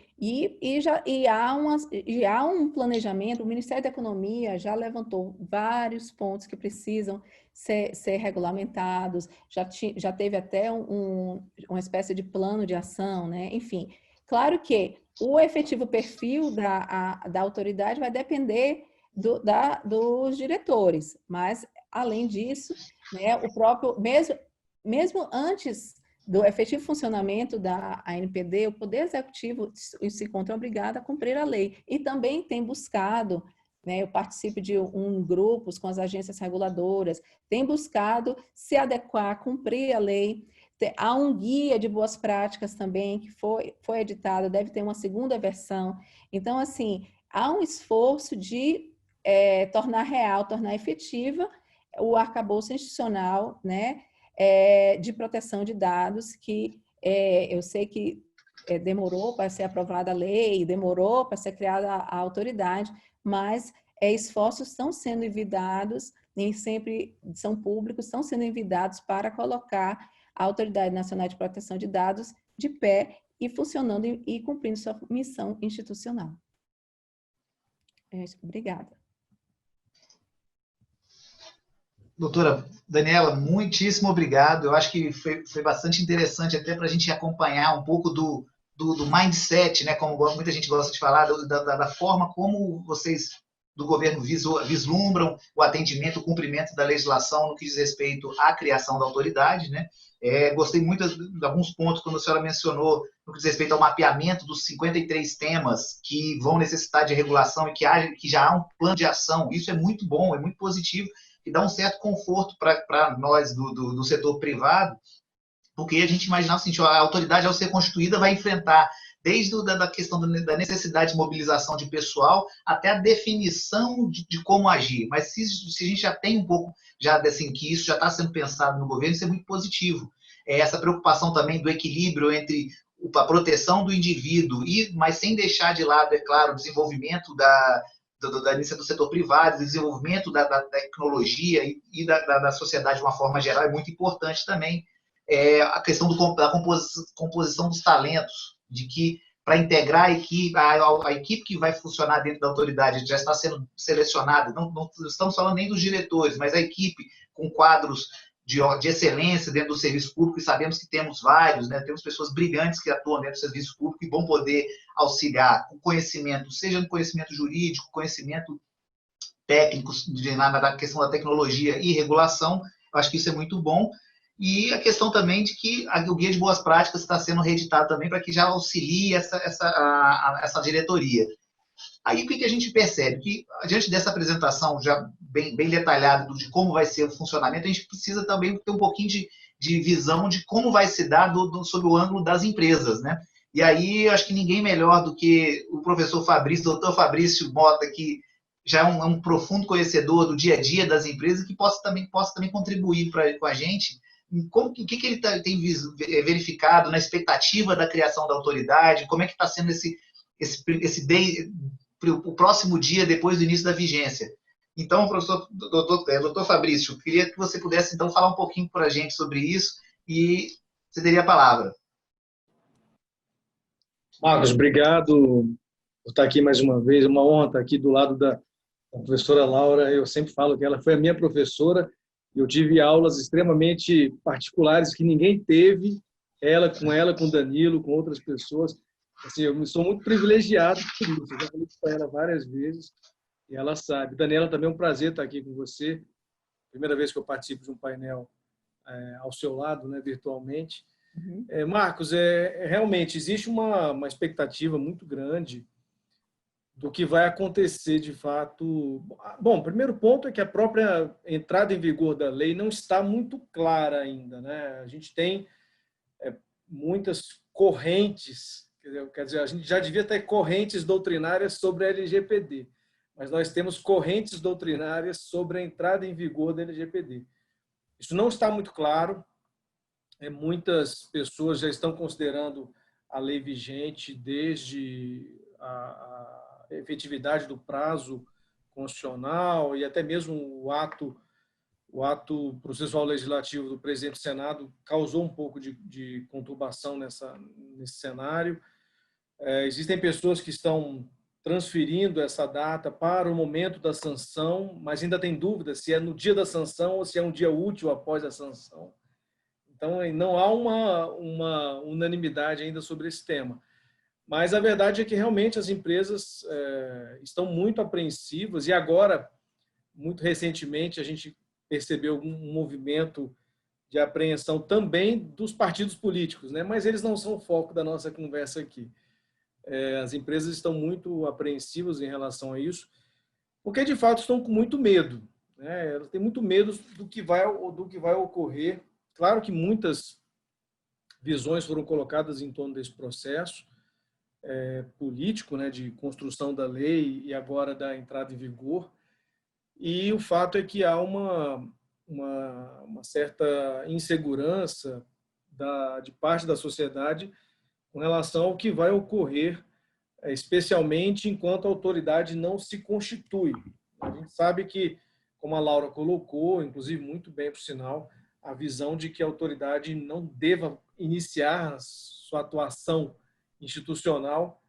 há um planejamento, o Ministério da Economia já levantou vários pontos que precisam ser regulamentados, já teve até uma espécie de plano de ação, né? Enfim, claro que o efetivo perfil da autoridade vai depender dos diretores, mas, além disso, né, o próprio, mesmo antes do efetivo funcionamento da ANPD, o Poder Executivo se encontra obrigado a cumprir a lei. E também tem buscado, né, eu participo de grupos com as agências reguladoras, tem buscado se adequar, cumprir a lei. Há um guia de boas práticas também que foi editado, deve ter uma segunda versão. Então, assim, há um esforço de tornar real, tornar efetiva o arcabouço institucional, né, de proteção de dados, que eu sei que demorou para ser aprovada a lei, demorou para ser criada a autoridade, mas esforços estão sendo envidados, nem sempre são públicos, estão sendo envidados para colocar a Autoridade Nacional de Proteção de Dados de pé e funcionando e cumprindo sua missão institucional. Obrigada.
Doutora Daniela, muitíssimo obrigado. Eu acho que foi bastante interessante até para a gente acompanhar um pouco do do mindset, né, como muita gente gosta de falar, da forma como vocês do governo vislumbram o atendimento, o cumprimento da legislação no que diz respeito à criação da autoridade, né? Gostei muito de alguns pontos, quando a senhora mencionou, no que diz respeito ao mapeamento dos 53 temas que vão necessitar de regulação e que já há um plano de ação. Isso é muito bom, é muito positivo, e dá um certo conforto para nós do setor privado, porque a gente imaginava assim, a autoridade, ao ser constituída, vai enfrentar desde a questão da necessidade de mobilização de pessoal até a definição de como agir. Mas se a gente já tem um pouco, já assim, que isso já está sendo pensado no governo, isso é muito positivo. Essa preocupação também do equilíbrio entre a proteção do indivíduo, mas sem deixar de lado, é claro, o desenvolvimento do setor privado, do desenvolvimento da tecnologia e da sociedade de uma forma geral, é muito importante também. A questão da composição dos talentos, de que para integrar a equipe que vai funcionar dentro da autoridade já está sendo selecionada, não estamos falando nem dos diretores, mas a equipe com quadros de excelência dentro do serviço público, e sabemos que temos vários, né? Temos pessoas brilhantes que atuam dentro do serviço público e vão poder auxiliar com conhecimento, seja no conhecimento jurídico, conhecimento técnico, na questão da tecnologia e regulação. Eu acho que isso é muito bom. E a questão também de que o Guia de Boas Práticas está sendo reeditado também para que já auxilie essa diretoria. Aí o que a gente percebe? Que, diante dessa apresentação já bem detalhada de como vai ser o funcionamento, a gente precisa também ter um pouquinho de visão de como vai se dar sob o ângulo das empresas, né? E aí, eu acho que ninguém melhor do que o professor Fabrício, doutor Fabrício Mota, que já é um profundo conhecedor do dia a dia das empresas, que possa também contribuir com a gente. O que ele tem verificado na expectativa da criação da autoridade, como é que está sendo o próximo dia depois do início da vigência. Então, professor, doutor Fabrício, queria que você pudesse, então, falar um pouquinho para a gente sobre isso, e você teria a palavra.
Marcos, obrigado por estar aqui mais uma vez. É uma honra estar aqui do lado da professora Laura. Eu sempre falo que ela foi a minha professora. Eu tive aulas extremamente particulares que ninguém teve, ela, com Danilo, com outras pessoas. Assim, eu sou muito privilegiado por isso. Eu já falei para ela várias vezes e ela sabe. Daniela, também é um prazer estar aqui com você. Primeira vez que eu participo de um painel ao seu lado, né, virtualmente.
Uhum.
Marcos, realmente existe uma expectativa muito grande do que vai acontecer de fato. Bom, o primeiro ponto é que a própria entrada em vigor da lei não está muito clara ainda, né? A gente tem muitas correntes, quer dizer, a gente já devia ter correntes doutrinárias sobre a LGPD, mas nós temos correntes doutrinárias sobre a entrada em vigor da LGPD. Isso não está muito claro. Muitas pessoas já estão considerando a lei vigente desde a efetividade do prazo constitucional e até mesmo o ato processual legislativo do presidente do Senado causou um pouco de conturbação nesse cenário. Existem pessoas que estão transferindo essa data para o momento da sanção, mas ainda tem dúvida se é no dia da sanção ou se é um dia útil após a sanção. Então, não há uma unanimidade ainda sobre esse tema. Mas a verdade é que realmente as empresas estão muito apreensivas e agora, muito recentemente, a gente percebeu um movimento de apreensão também dos partidos políticos, né? Mas eles não são o foco da nossa conversa aqui. As empresas estão muito apreensivas em relação a isso, porque de fato estão com muito medo, né? Elas têm muito medo do que vai ocorrer. Claro que muitas visões foram colocadas em torno desse processo político, né, de construção da lei e agora da entrada em vigor. E o fato é que há uma certa insegurança de parte da sociedade com relação ao que vai ocorrer, especialmente enquanto a autoridade não se constitui. A gente sabe que, como a Laura colocou, inclusive muito bem, por sinal, a visão de que a autoridade não deva iniciar sua atuação institucional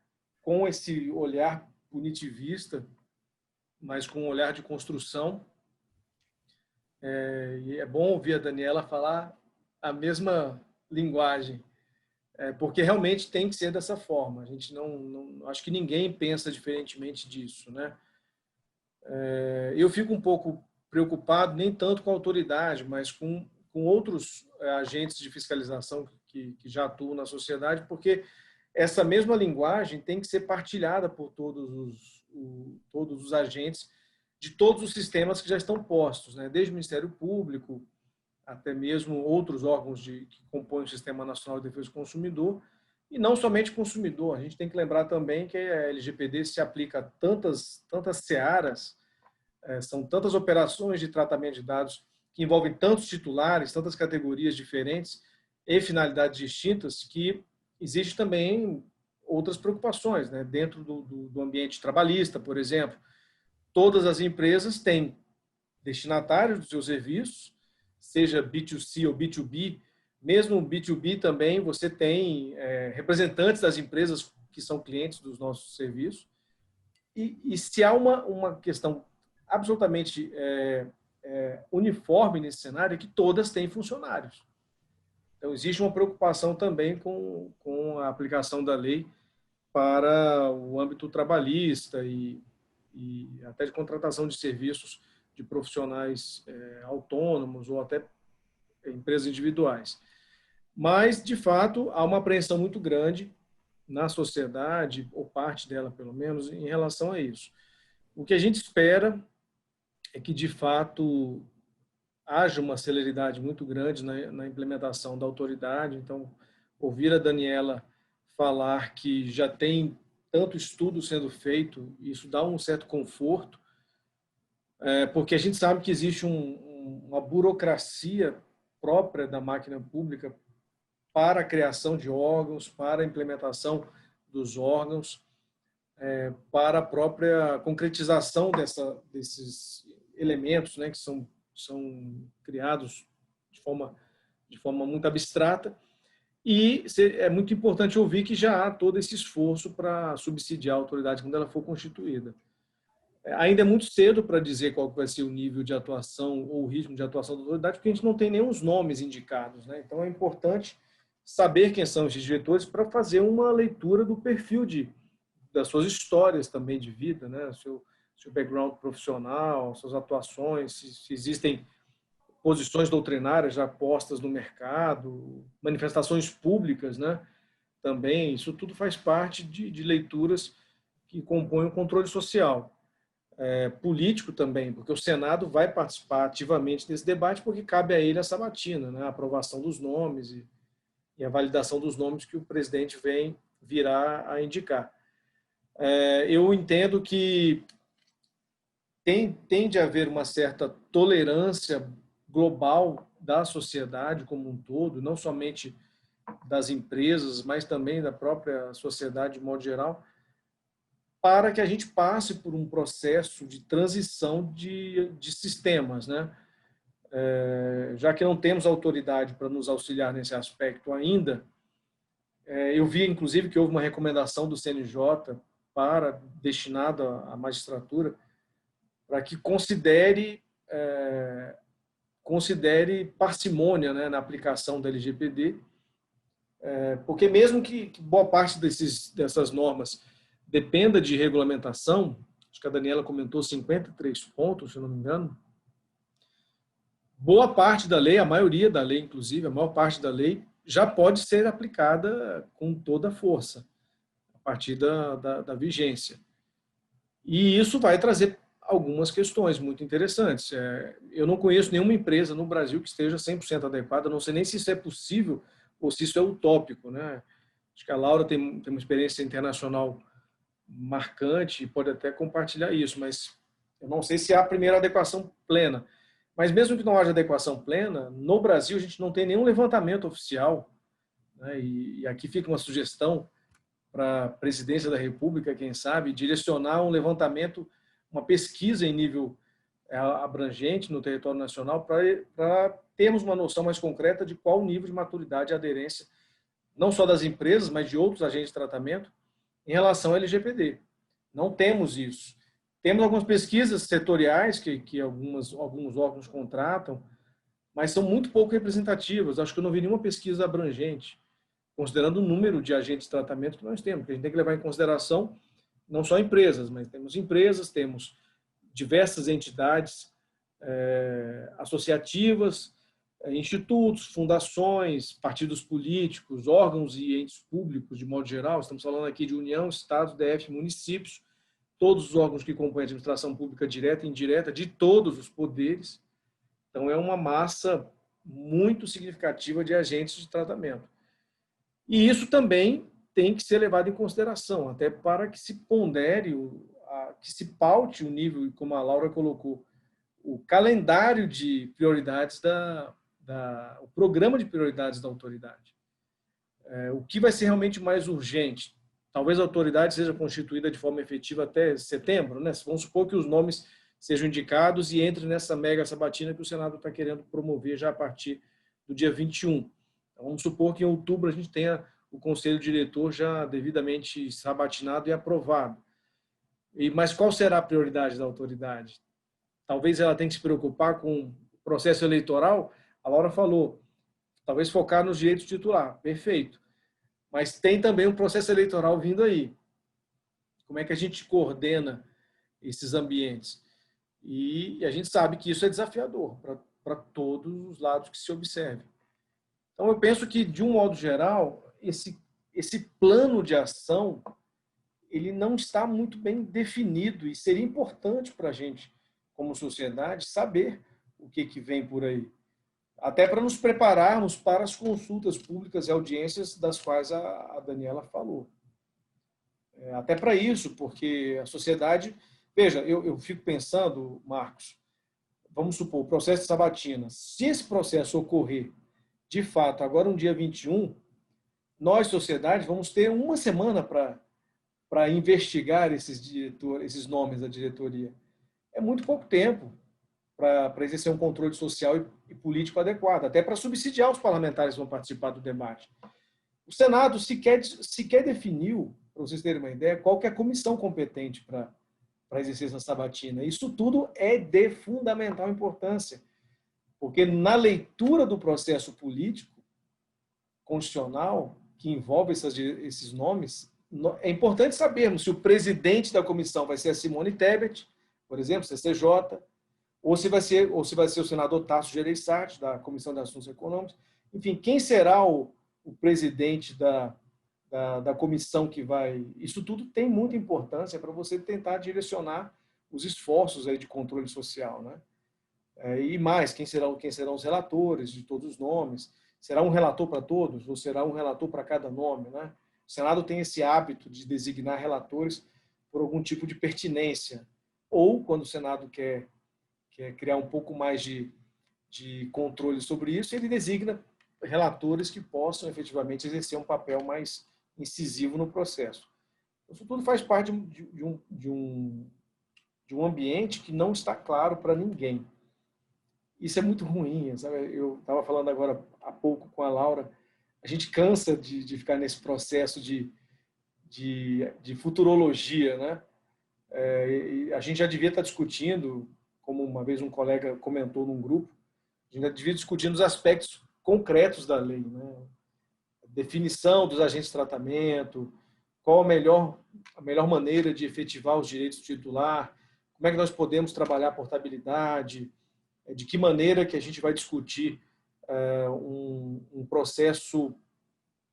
com esse olhar punitivista, mas com um olhar de construção. E é bom ouvir a Daniela falar a mesma linguagem. porque realmente tem que ser dessa forma. A gente acho que ninguém pensa diferentemente disso, né? Eu fico um pouco preocupado, nem tanto com a autoridade, mas com outros agentes de fiscalização que já atuam na sociedade, porque essa mesma linguagem tem que ser partilhada por todos os agentes de todos os sistemas que já estão postos, né? Desde o Ministério Público até mesmo outros órgãos que compõem o Sistema Nacional de Defesa do Consumidor, e não somente consumidor. A gente tem que lembrar também que a LGPD se aplica a tantas searas, são tantas operações de tratamento de dados que envolvem tantos titulares, tantas categorias diferentes e finalidades distintas, que existe também outras preocupações, né? Dentro do ambiente trabalhista, por exemplo. Todas as empresas têm destinatários dos seus serviços, seja B2C ou B2B, mesmo B2B também você tem representantes das empresas que são clientes dos nossos serviços. E se há uma questão absolutamente uniforme nesse cenário, é que todas têm funcionários. Então, existe uma preocupação também com a aplicação da lei para o âmbito trabalhista e até de contratação de serviços de profissionais autônomos ou até empresas individuais. Mas, de fato, há uma apreensão muito grande na sociedade, ou parte dela, pelo menos, em relação a isso. O que a gente espera é que, de fato, haja uma celeridade muito grande na implementação da autoridade. Então, ouvir a Daniela falar que já tem tanto estudo sendo feito, isso dá um certo conforto, porque a gente sabe que existe uma burocracia própria da máquina pública para a criação de órgãos, para a implementação dos órgãos, para a própria concretização desses elementos, né, que são criados de forma muito abstrata. E é muito importante ouvir que já há todo esse esforço para subsidiar a autoridade quando ela for constituída. Ainda é muito cedo para dizer qual vai ser o nível de atuação ou o ritmo de atuação da autoridade, porque a gente não tem nenhum nomes indicados, né? Então, é importante saber quem são esses diretores para fazer uma leitura do perfil das suas histórias também de vida, né? Seu background profissional, suas atuações, se existem posições doutrinárias já postas no mercado, manifestações públicas, né? Também, isso tudo faz parte de leituras que compõem o controle social. Político também, porque o Senado vai participar ativamente desse debate, porque cabe a ele a sabatina, né? A aprovação dos nomes e a validação dos nomes que o presidente virá a indicar. Eu entendo que tem de haver uma certa tolerância global da sociedade como um todo, não somente das empresas, mas também da própria sociedade de modo geral, para que a gente passe por um processo de transição de sistemas, né? Já que não temos autoridade para nos auxiliar nesse aspecto ainda, eu vi, inclusive, que houve uma recomendação do CNJ destinada à magistratura, para que considere parcimônia, né, na aplicação da LGPD, porque mesmo que boa parte dessas normas dependa de regulamentação, acho que a Daniela comentou 53 pontos, se não me engano, boa parte da lei, a maioria da lei, inclusive, a maior parte da lei, já pode ser aplicada com toda a força, a partir da vigência. E isso vai trazer algumas questões muito interessantes. Eu não conheço nenhuma empresa no Brasil que esteja 100% adequada, não sei nem se isso é possível ou se isso é utópico, né? Acho que a Laura tem uma experiência internacional marcante e pode até compartilhar isso, mas eu não sei se há a primeira adequação plena. Mas mesmo que não haja adequação plena, no Brasil a gente não tem nenhum levantamento oficial, né? E aqui fica uma sugestão para a presidência da República, quem sabe, direcionar um levantamento, uma pesquisa em nível abrangente no território nacional para termos uma noção mais concreta de qual o nível de maturidade e aderência, não só das empresas, mas de outros agentes de tratamento, em relação ao LGPD. Não temos isso. Temos algumas pesquisas setoriais que alguns órgãos contratam, mas são muito pouco representativas. Acho que eu não vi nenhuma pesquisa abrangente. considerando o número de agentes de tratamento que nós temos, porque a gente tem que levar em consideração não só empresas, mas temos diversas entidades associativas, institutos, fundações, partidos políticos, órgãos e entes públicos, de modo geral. Estamos falando aqui de União, Estados, DF, municípios, todos os órgãos que compõem a administração pública direta e indireta, de todos os poderes. Então, é uma massa muito significativa de agentes de tratamento. E isso também tem que ser levado em consideração, até para que se pondere, que se paute o nível, como a Laura colocou, o calendário de prioridades o programa de prioridades da autoridade. O que vai ser realmente mais urgente? Talvez a autoridade seja constituída de forma efetiva até setembro, né? Vamos supor que os nomes sejam indicados e entrem nessa mega sabatina que o Senado está querendo promover já a partir do dia 21. Então, vamos supor que em outubro a gente tenha o conselho diretor já devidamente sabatinado e aprovado. Mas qual será a prioridade da autoridade? Talvez ela tenha que se preocupar com o processo eleitoral. A Laura falou, talvez focar nos direitos titular. Perfeito. Mas tem também um processo eleitoral vindo aí. Como é que a gente coordena esses ambientes? E a gente sabe que isso é desafiador para todos os lados que se observem. Então, eu penso que, de um modo geral, esse plano de ação ele não está muito bem definido e seria importante para a gente, como sociedade, saber o que vem por aí. Até para nos prepararmos para as consultas públicas e audiências das quais a Daniela falou. Até para isso, porque a sociedade... Veja, eu fico pensando, Marcos, vamos supor, o processo de sabatina. Se esse processo ocorrer, de fato, agora no dia 21, nós, sociedade, vamos ter uma semana para investigar esses nomes da diretoria. É muito pouco tempo para exercer um controle social e político adequado, até para subsidiar os parlamentares que vão participar do debate. O Senado sequer definiu, para vocês terem uma ideia, qual que é a comissão competente para exercer essa sabatina. Isso tudo é de fundamental importância, porque na leitura do processo político constitucional, que envolve esses nomes, é importante sabermos se o presidente da comissão vai ser a Simone Tebet, por exemplo, CCJ, ou se vai ser o senador Tasso Gereissati, da Comissão de Assuntos Econômicos. Enfim, quem será o presidente da comissão que vai... Isso tudo tem muita importância para você tentar direcionar os esforços aí de controle social, né? E mais, quem serão os relatores de todos os nomes? Será um relator para todos ou será um relator para cada nome, né? O Senado tem esse hábito de designar relatores por algum tipo de pertinência. Ou, quando o Senado quer criar um pouco mais de controle sobre isso, ele designa relatores que possam efetivamente exercer um papel mais incisivo no processo. Isso tudo faz parte de um ambiente que não está claro para ninguém. Isso é muito ruim, sabe? Eu estava falando agora há pouco com a Laura, a gente cansa de ficar nesse processo de futurologia, né? A gente já devia estar discutindo, como uma vez um colega comentou num grupo, a gente já devia discutindo os aspectos concretos da lei, né? A definição dos agentes de tratamento, qual a melhor maneira de efetivar os direitos do titular, como é que nós podemos trabalhar a portabilidade, de que maneira que a gente vai discutir um processo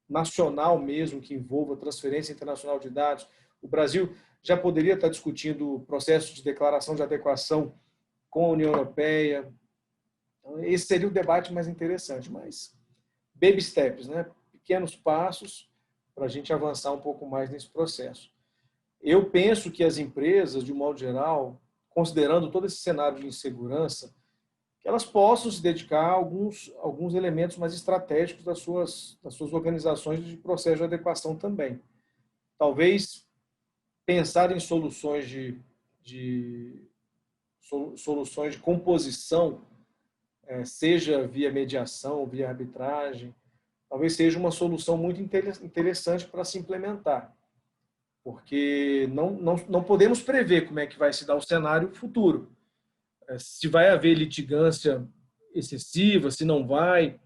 nacional mesmo que envolva transferência internacional de dados. O Brasil já poderia estar discutindo o processo de declaração de adequação com a União Europeia. Então, esse seria o debate mais interessante, mas baby steps, né? Pequenos passos para a gente avançar um pouco mais nesse processo. Eu penso que as empresas, de um modo geral, considerando todo esse cenário de insegurança, que elas possam se dedicar a alguns elementos mais estratégicos das suas organizações de processo de adequação também. Talvez pensar em soluções soluções de composição, seja via mediação, via arbitragem, talvez seja uma solução muito interessante para se implementar, porque não podemos prever como é que vai se dar o cenário futuro. Se vai haver litigância excessiva, se não vai.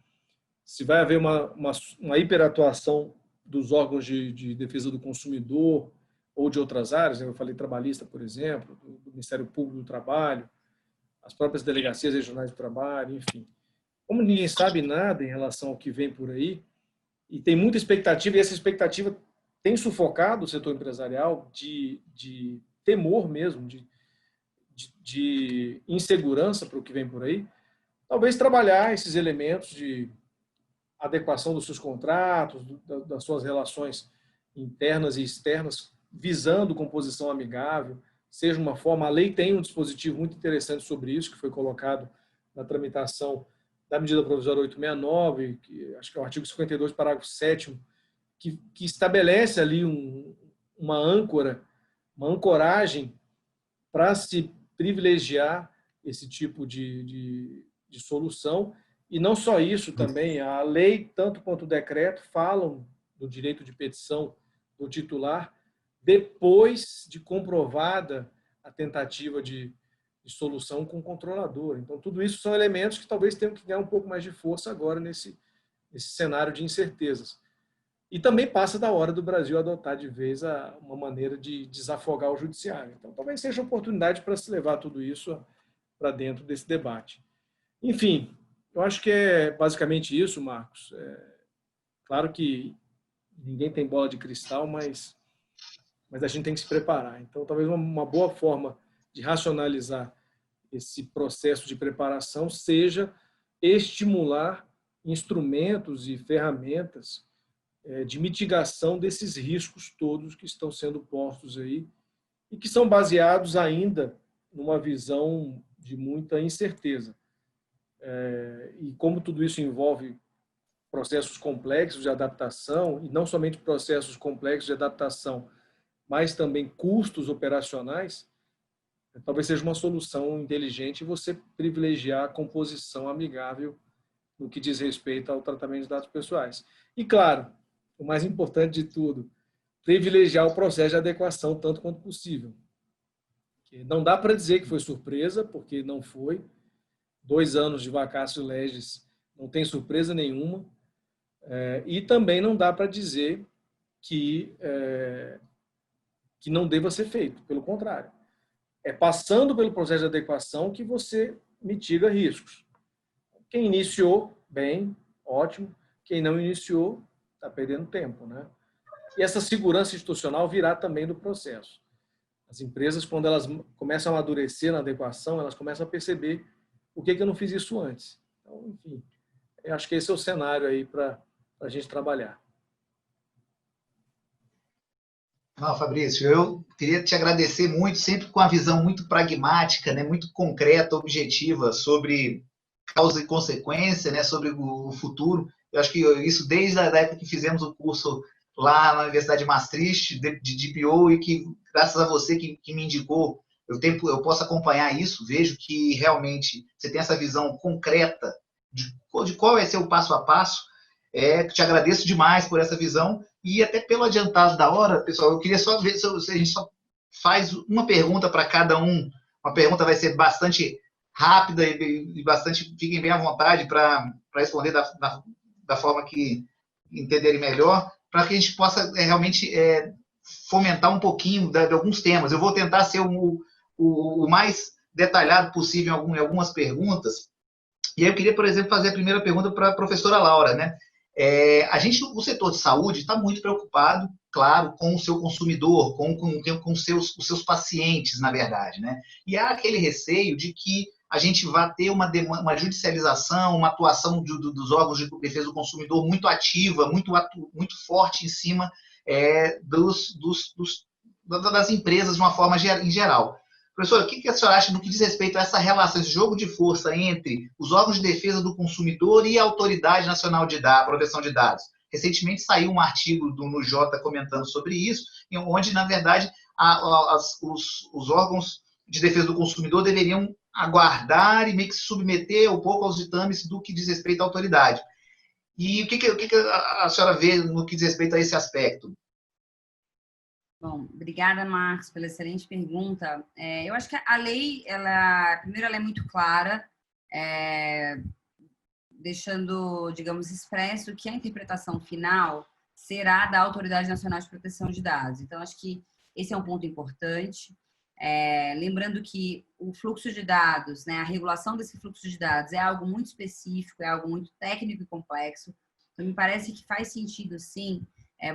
se vai haver uma hiperatuação dos órgãos de defesa do consumidor ou de outras áreas, eu falei trabalhista, por exemplo, do Ministério Público do Trabalho, as próprias delegacias regionais do trabalho, enfim. Como ninguém sabe nada em relação ao que vem por aí, e tem muita expectativa, e essa expectativa tem sufocado o setor empresarial de temor mesmo, de insegurança para o que vem por aí, talvez trabalhar esses elementos de adequação dos seus contratos, das suas relações internas e externas, visando composição amigável, seja uma forma... A lei tem um dispositivo muito interessante sobre isso, que foi colocado na tramitação da medida provisória 869, que acho que é o artigo 52, parágrafo 7º, que estabelece ali uma ancoragem para se privilegiar esse tipo de solução. E não só isso também, a lei, tanto quanto o decreto, falam do direito de petição do titular depois de comprovada a tentativa de solução com o controlador. Então, tudo isso são elementos que talvez tenham que ganhar um pouco mais de força agora nesse cenário de incertezas. E também passa da hora do Brasil adotar de vez uma maneira de desafogar o judiciário. Então, talvez seja oportunidade para se levar tudo isso para dentro desse debate. Enfim, eu acho que é basicamente isso, Marcos. Claro que ninguém tem bola de cristal, mas a gente tem que se preparar. Então, talvez uma boa forma de racionalizar esse processo de preparação seja estimular instrumentos e ferramentas de mitigação desses riscos todos que estão sendo postos aí e que são baseados ainda numa visão de muita incerteza. E como tudo isso envolve processos complexos de adaptação, e não somente processos complexos de adaptação, mas também custos operacionais, talvez seja uma solução inteligente você privilegiar a composição amigável no que diz respeito ao tratamento de dados pessoais. E, claro, o mais importante de tudo, privilegiar o processo de adequação tanto quanto possível. Não dá para dizer que foi surpresa, porque não foi. 2 anos de vacatio legis não tem surpresa nenhuma. E também não dá para dizer que não deva ser feito. Pelo contrário. É passando pelo processo de adequação que você mitiga riscos. Quem iniciou, bem, ótimo. Quem não iniciou, está perdendo tempo, né? E essa segurança institucional virá também do processo. As empresas, quando elas começam a amadurecer na adequação, elas começam a perceber o que eu não fiz isso antes. Então, enfim, eu acho que esse é o cenário aí para a gente trabalhar.
Não, Fabrício, eu queria te agradecer muito, sempre com a visão muito pragmática, né, muito concreta, objetiva sobre causa e consequência, né, sobre o futuro. Eu acho que isso desde a época que fizemos o curso lá na Universidade de Maastricht, de DPO, e que, graças a você que me indicou, eu posso acompanhar isso, vejo que realmente você tem essa visão concreta de qual vai ser o passo a passo. Te agradeço demais por essa visão e até pelo adiantado da hora, pessoal, eu queria só ver se a gente só faz uma pergunta para cada um. Uma pergunta vai ser bastante rápida e bastante, fiquem bem à vontade para responder da forma que entenderem melhor, para que a gente possa realmente fomentar um pouquinho de alguns temas. Eu vou tentar ser o mais detalhado possível em algumas perguntas. E aí eu queria, por exemplo, fazer a primeira pergunta para a professora Laura, né? O setor de saúde está muito preocupado, claro, com o seu consumidor, com os seus pacientes, na verdade, né? E há aquele receio de que a gente vai ter uma judicialização, uma atuação dos órgãos de defesa do consumidor muito ativa, muito forte em cima das empresas de uma forma em geral. Professora, o que a senhora acha no que diz respeito a essa relação, esse jogo de força entre os órgãos de defesa do consumidor e a Autoridade Nacional de Proteção de Dados? Recentemente saiu um artigo no Jota comentando sobre isso, onde, na verdade, os órgãos de defesa do consumidor deveriam aguardar e meio que se submeter um pouco aos ditames do que diz respeito à autoridade. E o que a senhora vê no que diz respeito a esse aspecto?
Bom, obrigada, Marcos, pela excelente pergunta. Eu acho que a lei, primeiro, ela é muito clara, deixando, digamos, expresso que a interpretação final será da Autoridade Nacional de Proteção de Dados. Então, acho que esse é um ponto importante. Lembrando que o fluxo de dados, né, a regulação desse fluxo de dados é algo muito específico, é algo muito técnico e complexo. Então, me parece que faz sentido, sim,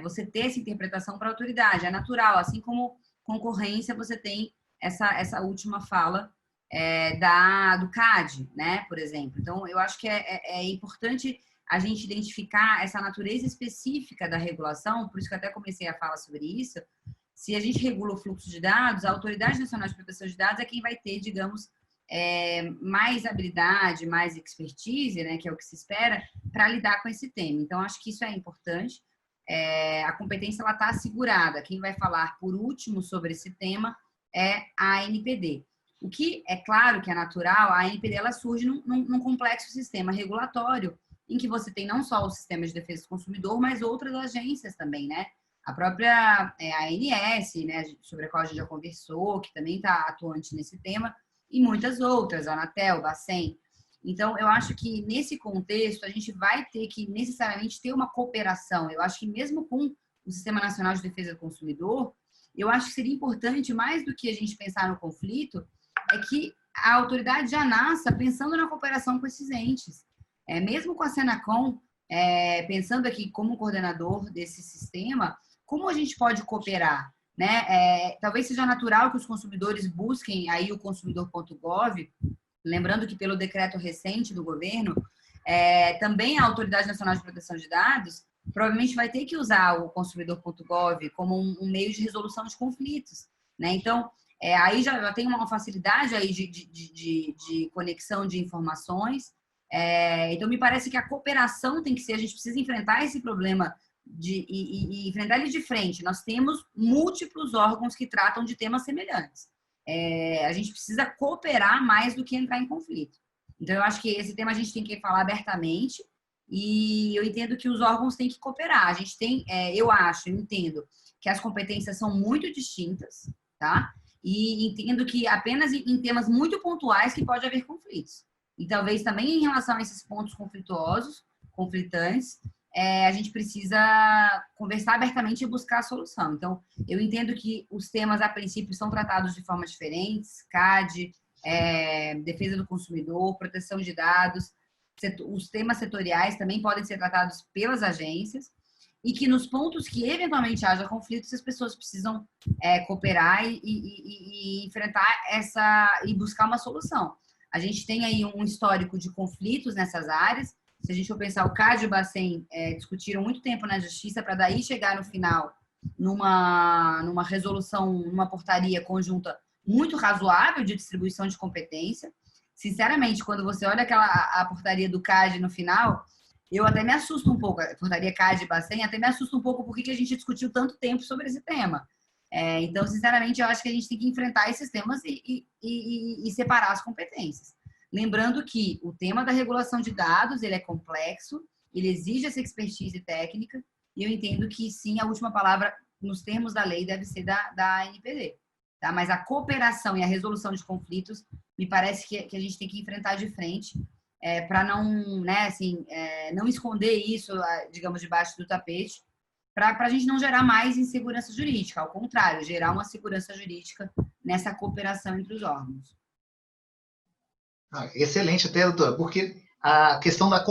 você ter essa interpretação para a autoridade. É natural, assim como concorrência, você tem essa última fala do CAD, né, por exemplo. Então, eu acho que é importante a gente identificar essa natureza específica da regulação, por isso que eu até comecei a falar sobre isso. Se a gente regula o fluxo de dados, a Autoridade Nacional de Proteção de Dados é quem vai ter, digamos, mais habilidade, mais expertise, né, que é o que se espera, para lidar com esse tema. Então, acho que isso é importante. A competência está assegurada. Quem vai falar por último sobre esse tema é a ANPD. O que é claro que é natural, a ANPD ela surge num complexo sistema regulatório, em que você tem não só o sistema de defesa do consumidor, mas outras agências também, né? A própria ANS, né, sobre a qual a gente já conversou, que também está atuante nesse tema, e muitas outras, a Anatel, Bacen. Então, eu acho que nesse contexto, a gente vai ter que necessariamente ter uma cooperação. Eu acho que mesmo com o Sistema Nacional de Defesa do Consumidor, eu acho que seria importante, mais do que a gente pensar no conflito, é que a autoridade já nasça pensando na cooperação com esses entes. Mesmo com a Senacom, pensando aqui como coordenador desse sistema, como a gente pode cooperar, né? Talvez seja natural que os consumidores busquem aí o consumidor.gov, lembrando que pelo decreto recente do governo, também a Autoridade Nacional de Proteção de Dados provavelmente vai ter que usar o consumidor.gov como um meio de resolução de conflitos, né? Então, aí já tem uma facilidade aí de conexão de informações. Então, me parece que a cooperação tem que ser, a gente precisa enfrentar esse problema e enfrentar ele de frente. Nós temos múltiplos órgãos que tratam de temas semelhantes. A gente precisa cooperar mais do que entrar em conflito. Então, eu acho que esse tema a gente tem que falar abertamente e eu entendo que os órgãos têm que cooperar. A gente tem, eu entendo que as competências são muito distintas, tá? E entendo que apenas em temas muito pontuais que pode haver conflitos. E talvez também em relação a esses pontos conflitantes, a gente precisa conversar abertamente e buscar a solução. Então, eu entendo que os temas, a princípio, são tratados de formas diferentes, CAD, defesa do consumidor, proteção de dados, os temas setoriais também podem ser tratados pelas agências, e que nos pontos que eventualmente haja conflitos, as pessoas precisam cooperar e enfrentar e buscar uma solução. A gente tem aí um histórico de conflitos nessas áreas. Se a gente for pensar, o CAD e o Bacen discutiram muito tempo na justiça para daí chegar no final numa resolução, numa portaria conjunta muito razoável de distribuição de competência. Sinceramente, quando você olha a portaria do CAD no final, eu até me assusto um pouco, a portaria CAD e Bacen até me assusta um pouco porque a gente discutiu tanto tempo sobre esse tema. Então, sinceramente, eu acho que a gente tem que enfrentar esses temas e separar as competências. Lembrando que o tema da regulação de dados, ele é complexo, ele exige essa expertise técnica, e eu entendo que, sim, a última palavra, nos termos da lei, deve ser da ANPD. Tá? Mas a cooperação e a resolução de conflitos, me parece que a gente tem que enfrentar de frente, para não, né, assim, não esconder isso, digamos, debaixo do tapete, para a gente não gerar mais insegurança jurídica. Ao contrário, gerar uma segurança jurídica nessa cooperação entre os órgãos.
Excelente até, doutora, porque a questão da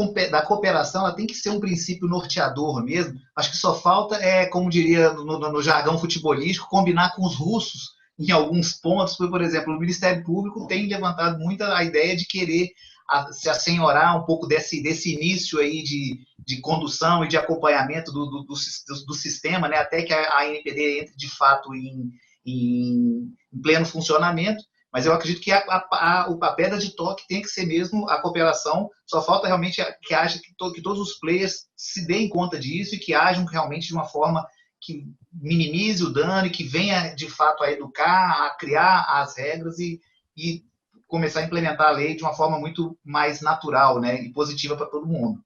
cooperação ela tem que ser um princípio norteador mesmo. Acho que só falta, como diria no jargão futebolístico, combinar com os russos em alguns pontos. Por exemplo, o Ministério Público tem levantado muito a ideia de querer se assenhorar um pouco desse início aí de condução e de acompanhamento do sistema, né, até que a ANPD entre de fato em pleno funcionamento. Mas eu acredito que a pedra de toque tem que ser mesmo a cooperação. Só falta realmente que todos os players se deem conta disso e que ajam realmente de uma forma que minimize o dano e que venha de fato a educar, a criar as regras e começar a implementar a lei de uma forma muito mais natural, né, e positiva para todo mundo.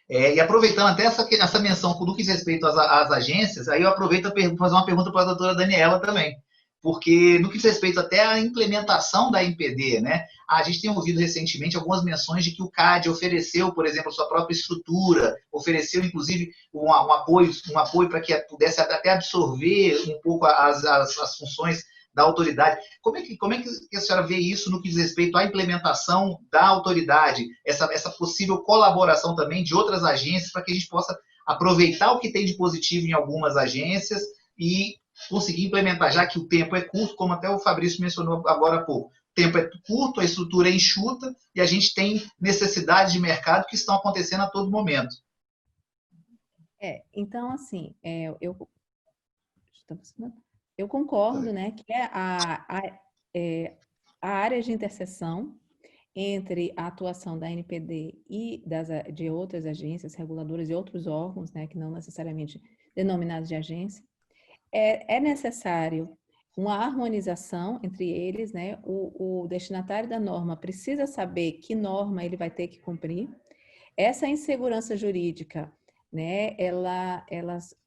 E aproveitando até essa menção do que diz respeito às agências, aí eu aproveito para fazer uma pergunta para a doutora Daniela também. porque no que diz respeito até à implementação da NPD, né, a gente tem ouvido recentemente algumas menções de que o CAD ofereceu, por exemplo, a sua própria estrutura, ofereceu, inclusive, um apoio para que pudesse até absorver um pouco as funções da autoridade. Como é que a senhora vê isso no que diz respeito à implementação da autoridade, essa possível colaboração também de outras agências para que a gente possa aproveitar o que tem de positivo em algumas agências e conseguir implementar, já que o tempo é curto, como até o Fabrício mencionou agora há pouco. O tempo é curto, a estrutura é enxuta e a gente tem necessidades de mercado que estão acontecendo a todo momento.
Então, assim, eu concordo, né, que a área de interseção entre a atuação da NPD e de outras agências reguladoras e outros órgãos, né, que não necessariamente denominados de agência, é necessário uma harmonização entre eles, né? O destinatário da norma precisa saber que norma ele vai ter que cumprir. Essa insegurança jurídica, né, ela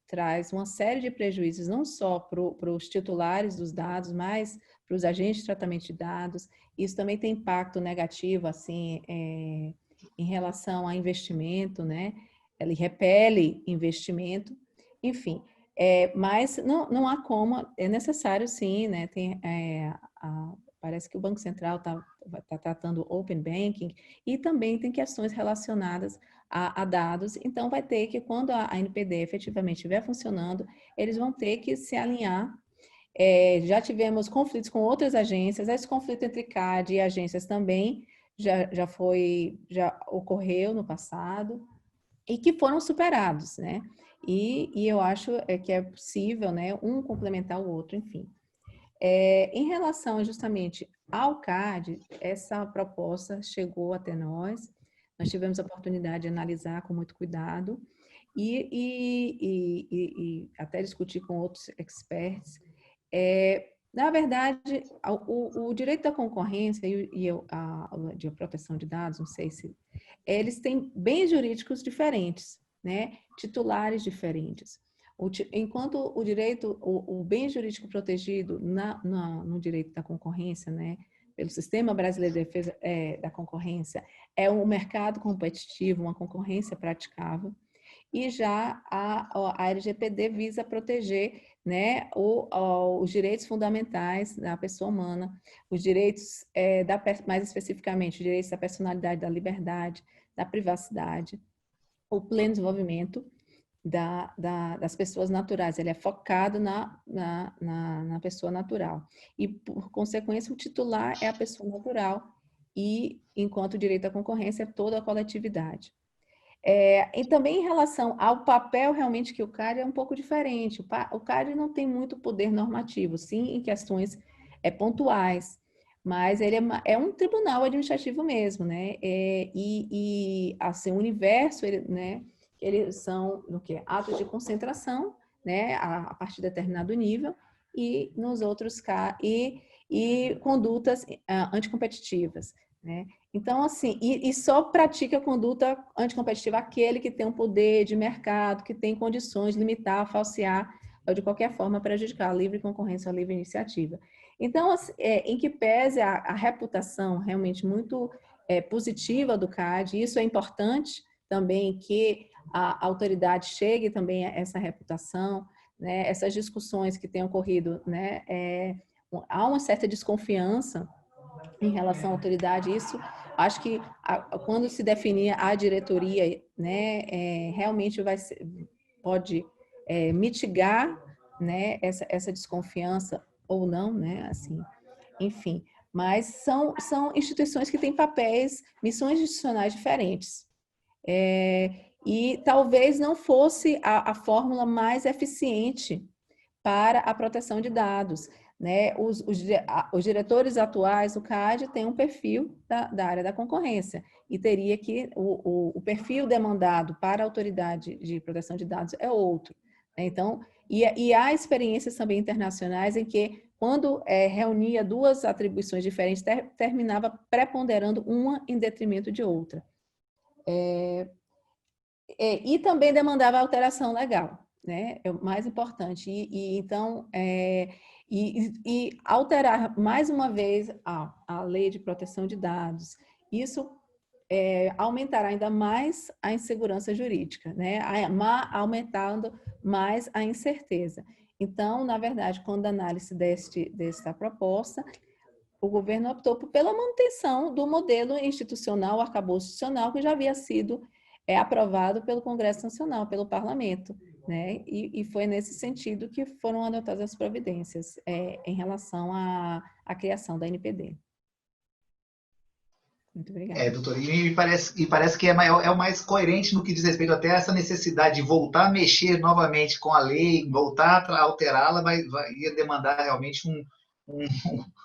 traz uma série de prejuízos, não só para os titulares dos dados, mas para os agentes de tratamento de dados. Isso também tem impacto negativo, assim, em relação a investimento, né? Ele repele investimento, enfim. Mas não há como, é necessário sim, né? Parece que o Banco Central está tratando Open Banking e também tem questões relacionadas a dados. Então, vai ter que, quando a NPD efetivamente estiver funcionando, eles vão ter que se alinhar. Já tivemos conflitos com outras agências, esse conflito entre CAD e agências também já ocorreu no passado e que foram superados, né? E eu acho que é possível, né, um complementar o outro, enfim. Em relação justamente ao CAD, essa proposta chegou até nós tivemos a oportunidade de analisar com muito cuidado e até discutir com outros experts. Na verdade, o direito da concorrência de proteção de dados, não sei se... Eles têm bens jurídicos diferentes, né? Titulares diferentes. Enquanto o bem jurídico protegido no direito da concorrência, né, pelo Sistema Brasileiro de Defesa da Concorrência, é um mercado competitivo, uma concorrência praticável, e já a LGPD visa proteger, né, os direitos fundamentais da pessoa humana, os direitos, mais especificamente, os direitos da personalidade, da liberdade, da privacidade, o pleno desenvolvimento das pessoas naturais. Ele é focado na pessoa natural. E, por consequência, o titular é a pessoa natural e, enquanto o direito à concorrência, é toda a coletividade. E também em relação ao papel realmente que o CAD é um pouco diferente. O CAD não tem muito poder normativo, sim, em questões pontuais, mas ele é um tribunal administrativo mesmo, né? Assim, o universo, né? Eles são no que? Atos de concentração, né? A partir de determinado nível, e nos outros e condutas anticompetitivas, né? Então, assim, e só pratica conduta anticompetitiva aquele que tem um poder de mercado, que tem condições de limitar, falsear, ou de qualquer forma prejudicar a livre concorrência ou a livre iniciativa. Então, em que pese a reputação realmente muito positiva do CAD, isso é importante também que a autoridade chegue também a essa reputação, né? Essas discussões que têm ocorrido, né? Há uma certa desconfiança em relação à autoridade, isso acho que quando se definir a diretoria, né, realmente pode mitigar, né, essa desconfiança ou não, né, assim, enfim. Mas são instituições que têm papéis, missões institucionais diferentes. E talvez não fosse a fórmula mais eficiente para a proteção de dados, né? Os diretores atuais do CAD têm um perfil da área da concorrência e teria que o perfil demandado para a autoridade de proteção de dados é outro, né? Então, e há experiências também internacionais em que, quando reunia duas atribuições diferentes, terminava preponderando uma em detrimento de outra. E também demandava alteração legal, né? É o mais importante. Então, E alterar mais uma vez a lei de proteção de dados, isso aumentará ainda mais a insegurança jurídica, né? Aumentando mais a incerteza. Então, na verdade, quando a análise desta proposta, o governo optou pela manutenção do modelo institucional, arcabouço institucional, que já havia sido aprovado pelo Congresso Nacional, pelo Parlamento, né? E foi nesse sentido que foram adotadas as providências em relação à criação da NPD. Muito obrigada.
Doutor, e parece que é o mais coerente no que diz respeito até a essa necessidade de voltar a mexer novamente com a lei, voltar a alterá-la, ia demandar realmente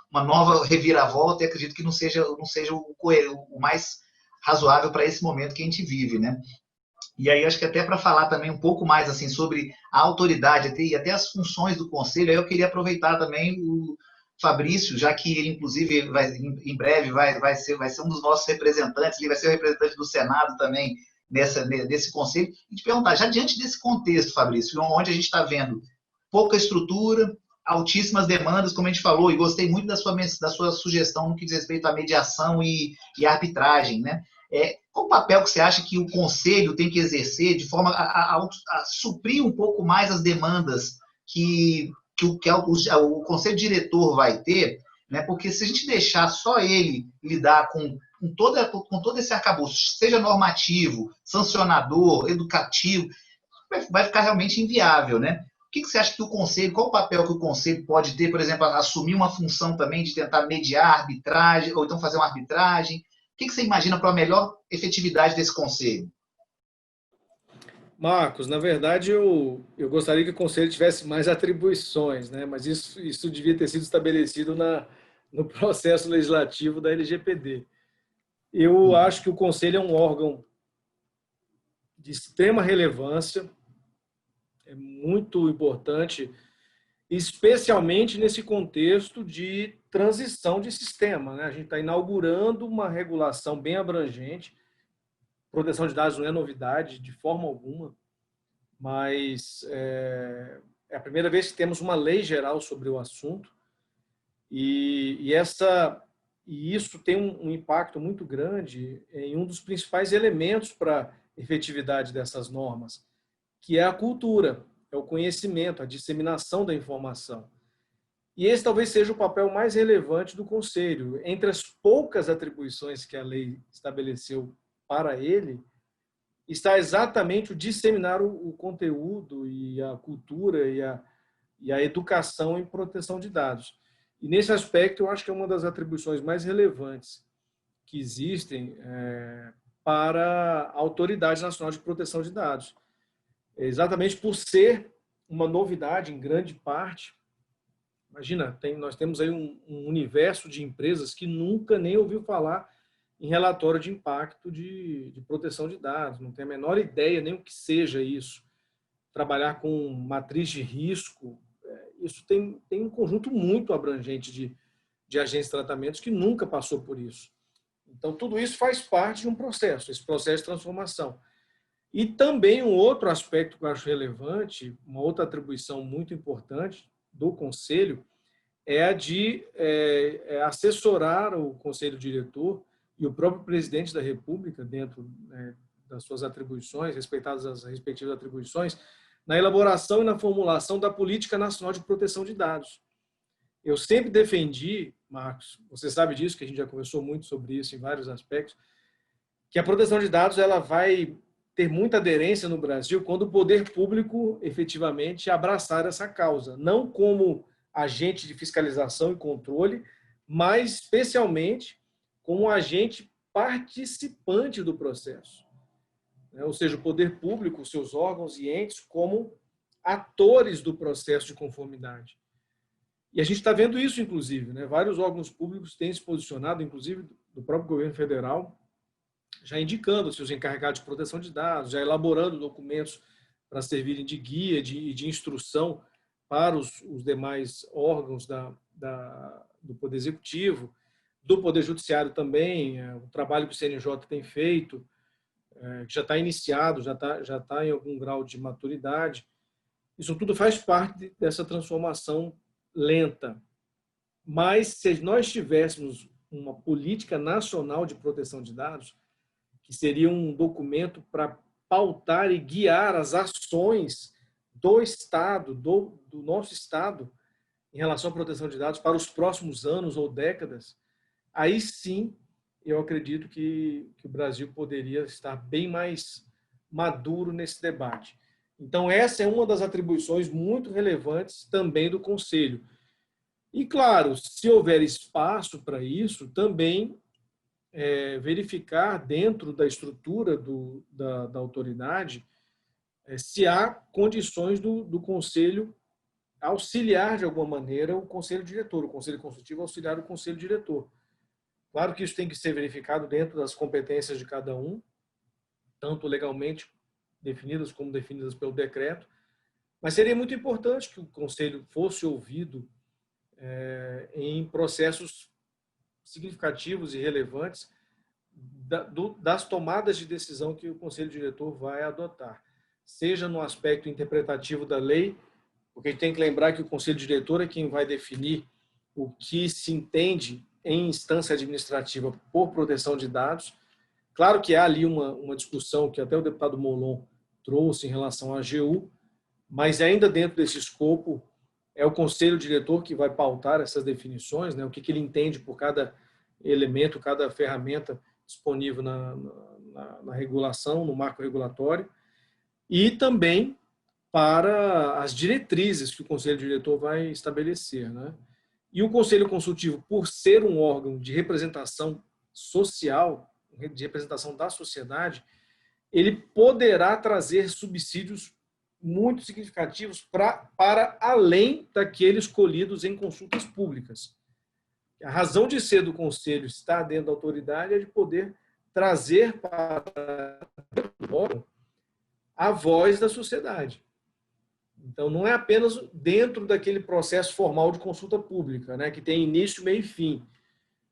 uma nova reviravolta, e acredito que não seja o mais razoável para esse momento que a gente vive, né? E aí, acho que até para falar também um pouco mais assim sobre a autoridade e até as funções do Conselho, aí eu queria aproveitar também o Fabrício, já que ele, inclusive, em breve vai ser um dos nossos representantes, ele vai ser o representante do Senado também nesse Conselho, e te perguntar, já diante desse contexto, Fabrício, onde a gente está vendo pouca estrutura, altíssimas demandas, como a gente falou, e gostei muito da sua sugestão no que diz respeito à mediação e arbitragem, né? Qual o papel que você acha que o Conselho tem que exercer de forma a suprir um pouco mais as demandas que o Conselho Diretor vai ter, né? Porque se a gente deixar só ele lidar com todo esse arcabouço, seja normativo, sancionador, educativo, vai ficar realmente inviável, né? O que você acha que o Conselho, qual o papel que o Conselho pode ter, por exemplo, assumir uma função também de tentar mediar arbitragem, ou então fazer uma arbitragem? O que você imagina para a melhor efetividade desse Conselho?
Marcos, na verdade, eu gostaria que o Conselho tivesse mais atribuições, né? Mas isso devia ter sido estabelecido no processo legislativo da LGPD. Eu acho que o Conselho é um órgão de extrema relevância, é muito importante, especialmente nesse contexto de transição de sistema, né? A gente está inaugurando uma regulação bem abrangente. Proteção de dados não é novidade de forma alguma, mas é a primeira vez que temos uma lei geral sobre o assunto, e isso tem um impacto muito grande em um dos principais elementos para a efetividade dessas normas, que é a cultura, é o conhecimento, a disseminação da informação. E esse talvez seja o papel mais relevante do Conselho. Entre as poucas atribuições que a lei estabeleceu para ele, está exatamente o disseminar o conteúdo e a cultura e a educação em proteção de dados. E nesse aspecto, eu acho que é uma das atribuições mais relevantes que existem para a Autoridade Nacional de Proteção de Dados. Exatamente por ser uma novidade em grande parte. Imagina, nós temos aí um universo de empresas que nunca nem ouviu falar em relatório de impacto de proteção de dados, não tem a menor ideia nem o que seja isso. Trabalhar com matriz de risco, isso tem um conjunto muito abrangente de agentes de tratamentos que nunca passou por isso. Então, tudo isso faz parte de um processo, esse processo de transformação. E também um outro aspecto que eu acho relevante, uma outra atribuição muito importante do Conselho, é a de assessorar o Conselho Diretor e o próprio Presidente da República, dentro das suas atribuições, respeitadas as respectivas atribuições, na elaboração e na formulação da Política Nacional de Proteção de Dados. Eu sempre defendi, Marcos, você sabe disso, que a gente já conversou muito sobre isso em vários aspectos, que a proteção de dados ela vai ter muita aderência no Brasil quando o poder público efetivamente abraçar essa causa, não como agente de fiscalização e controle, mas especialmente como agente participante do processo. Ou seja, o poder público, seus órgãos e entes, como atores do processo de conformidade. E a gente está vendo isso, inclusive, né? Vários órgãos públicos têm se posicionado, inclusive do próprio governo federal, já indicando seus encarregados de proteção de dados, já elaborando documentos para servirem de guia e de instrução para os demais órgãos do Poder Executivo, do Poder Judiciário também, o trabalho que o CNJ tem feito, que já está iniciado, já está em algum grau de maturidade. Isso tudo faz parte dessa transformação lenta. Mas se nós tivéssemos uma política nacional de proteção de dados, que seria um documento para pautar e guiar as ações do Estado, do nosso Estado, em relação à proteção de dados para os próximos anos ou décadas, aí sim eu acredito que o Brasil poderia estar bem mais maduro nesse debate. Então, essa é uma das atribuições muito relevantes também do Conselho. E, claro, se houver espaço para isso, também verificar dentro da estrutura da autoridade se há condições do Conselho auxiliar, de alguma maneira, o Conselho Diretor, o Conselho Consultivo auxiliar o Conselho Diretor. Claro que isso tem que ser verificado dentro das competências de cada um, tanto legalmente definidas como definidas pelo decreto, mas seria muito importante que o Conselho fosse ouvido em processos significativos e relevantes das tomadas de decisão que o Conselho Diretor vai adotar, seja no aspecto interpretativo da lei, porque a gente tem que lembrar que o Conselho Diretor é quem vai definir o que se entende em instância administrativa por proteção de dados. Claro que há ali uma discussão que até o deputado Molon trouxe em relação à AGU, mas ainda dentro desse escopo é o Conselho Diretor que vai pautar essas definições, né, o que ele entende por cada elemento, cada ferramenta disponível na regulação, no marco regulatório, e também para as diretrizes que o Conselho Diretor vai estabelecer, né? E o Conselho Consultivo, por ser um órgão de representação social, de representação da sociedade, ele poderá trazer subsídios muito significativos para além daqueles colhidos em consultas públicas. A razão de ser do Conselho estar dentro da autoridade é de poder trazer para o órgão a voz da sociedade. Então, não é apenas dentro daquele processo formal de consulta pública, né, que tem início, meio e fim,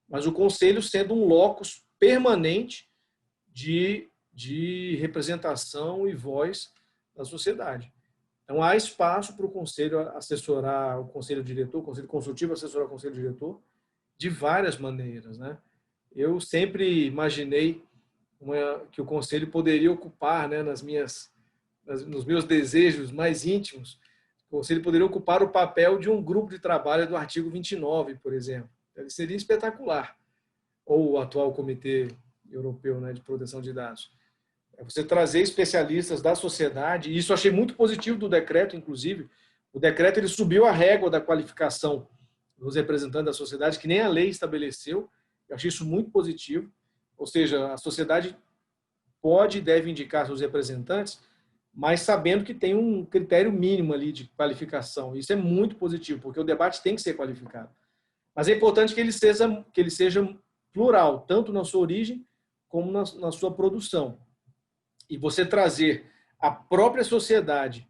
mas o Conselho sendo um locus permanente de representação e voz da sociedade. Então, há espaço para o Conselho assessorar o Conselho Diretor, o Conselho Consultivo assessorar o Conselho Diretor, de várias maneiras, né? Eu sempre imaginei que o Conselho poderia ocupar, né, nos meus desejos mais íntimos, o Conselho poderia ocupar o papel de um grupo de trabalho do artigo 29, por exemplo. Ele seria espetacular. Ou o atual Comitê Europeu, né, de Proteção de Dados. É você trazer especialistas da sociedade, e isso eu achei muito positivo do decreto, inclusive. O decreto ele subiu a régua da qualificação dos representantes da sociedade, que nem a lei estabeleceu. Eu achei isso muito positivo. Ou seja, a sociedade pode e deve indicar seus representantes, mas sabendo que tem um critério mínimo ali de qualificação. Isso é muito positivo, porque o debate tem que ser qualificado. Mas é importante que ele seja plural, tanto na sua origem como na sua produção. E você trazer a própria sociedade,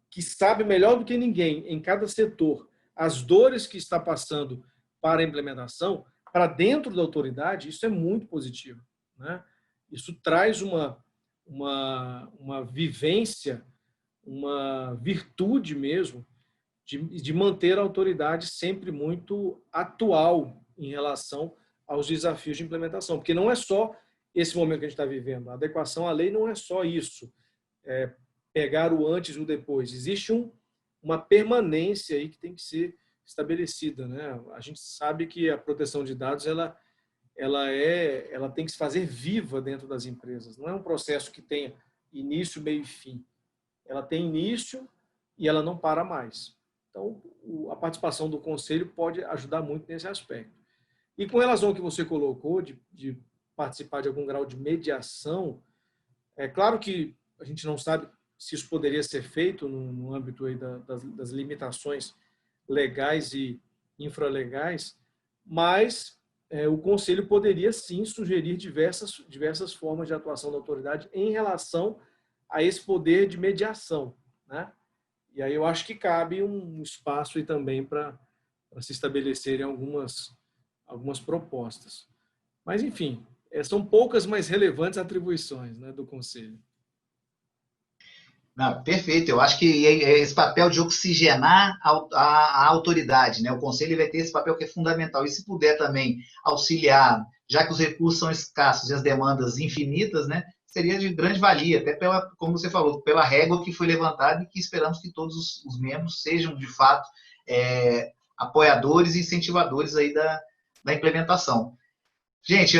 que sabe melhor do que ninguém, em cada setor, as dores que está passando para a implementação, para dentro da autoridade, isso é muito positivo, né? Isso traz uma vivência, uma virtude mesmo, de manter a autoridade sempre muito atual em relação aos desafios de implementação. Porque não é só esse momento que a gente está vivendo. A adequação à lei não é só isso, pegar o antes e o depois. Existe uma permanência aí que tem que ser estabelecida, né? A gente sabe que a proteção de dados ela tem que se fazer viva dentro das empresas. Não é um processo que tenha início, meio e fim. Ela tem início e ela não para mais. Então, a participação do Conselho pode ajudar muito nesse aspecto. E com relação ao que você colocou, de participar de algum grau de mediação, é claro que a gente não sabe se isso poderia ser feito no âmbito aí das limitações legais e infralegais, mas o Conselho poderia sim sugerir diversas formas de atuação da autoridade em relação a esse poder de mediação, né? E aí eu acho que cabe um espaço aí também para se estabelecerem algumas propostas. Mas, enfim, são poucas, mas relevantes atribuições, né, do Conselho.
Não, perfeito. Eu acho que é esse papel de oxigenar a autoridade, né? O conselho vai ter esse papel que é fundamental. E se puder também auxiliar, já que os recursos são escassos e as demandas infinitas, né? Seria de grande valia, até pela, como você falou, pela régua que foi levantada e que esperamos que todos os membros sejam, de fato, apoiadores e incentivadores aí da implementação. Gente,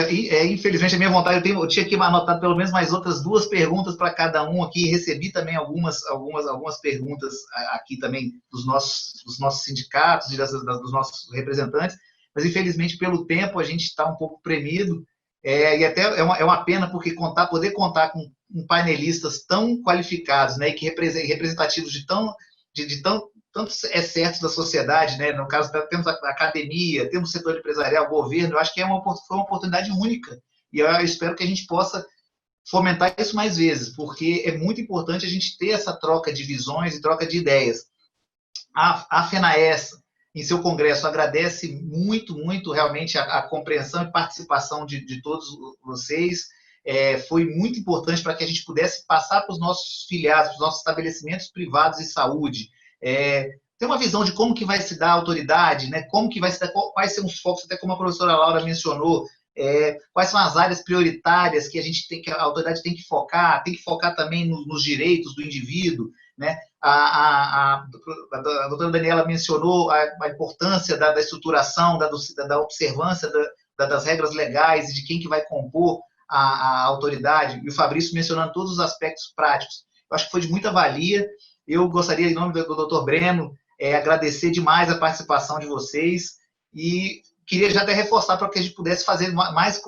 infelizmente a minha vontade, eu tinha aqui anotado pelo menos mais outras 2 perguntas para cada um aqui, recebi também algumas perguntas aqui também dos nossos sindicatos e dos nossos representantes, mas infelizmente pelo tempo a gente está um pouco premido, e até é uma pena porque poder contar com painelistas tão qualificados, né, e que representativos de tantos excertos da sociedade, né? No caso, temos a academia, temos o setor empresarial, o governo, eu acho que foi uma oportunidade única. E eu espero que a gente possa fomentar isso mais vezes, porque é muito importante a gente ter essa troca de visões e troca de ideias. A FENAES, em seu congresso, agradece muito, muito realmente a compreensão e participação de todos vocês. Foi muito importante para que a gente pudesse passar para os nossos filiados, para os nossos estabelecimentos privados de saúde, ter uma visão de como que vai se dar a autoridade, né? Como que vai se dar, quais são os focos, até como a professora Laura mencionou, quais são as áreas prioritárias que a autoridade tem que focar também nos direitos do indivíduo, né? A doutora Daniela mencionou a importância da estruturação, da observância das regras legais e de quem que vai compor a autoridade, e o Fabrício mencionando todos os aspectos práticos. Eu acho que foi de muita valia. Eu gostaria, em nome do Dr. Breno, agradecer demais a participação de vocês e queria já até reforçar para que a gente pudesse fazer mais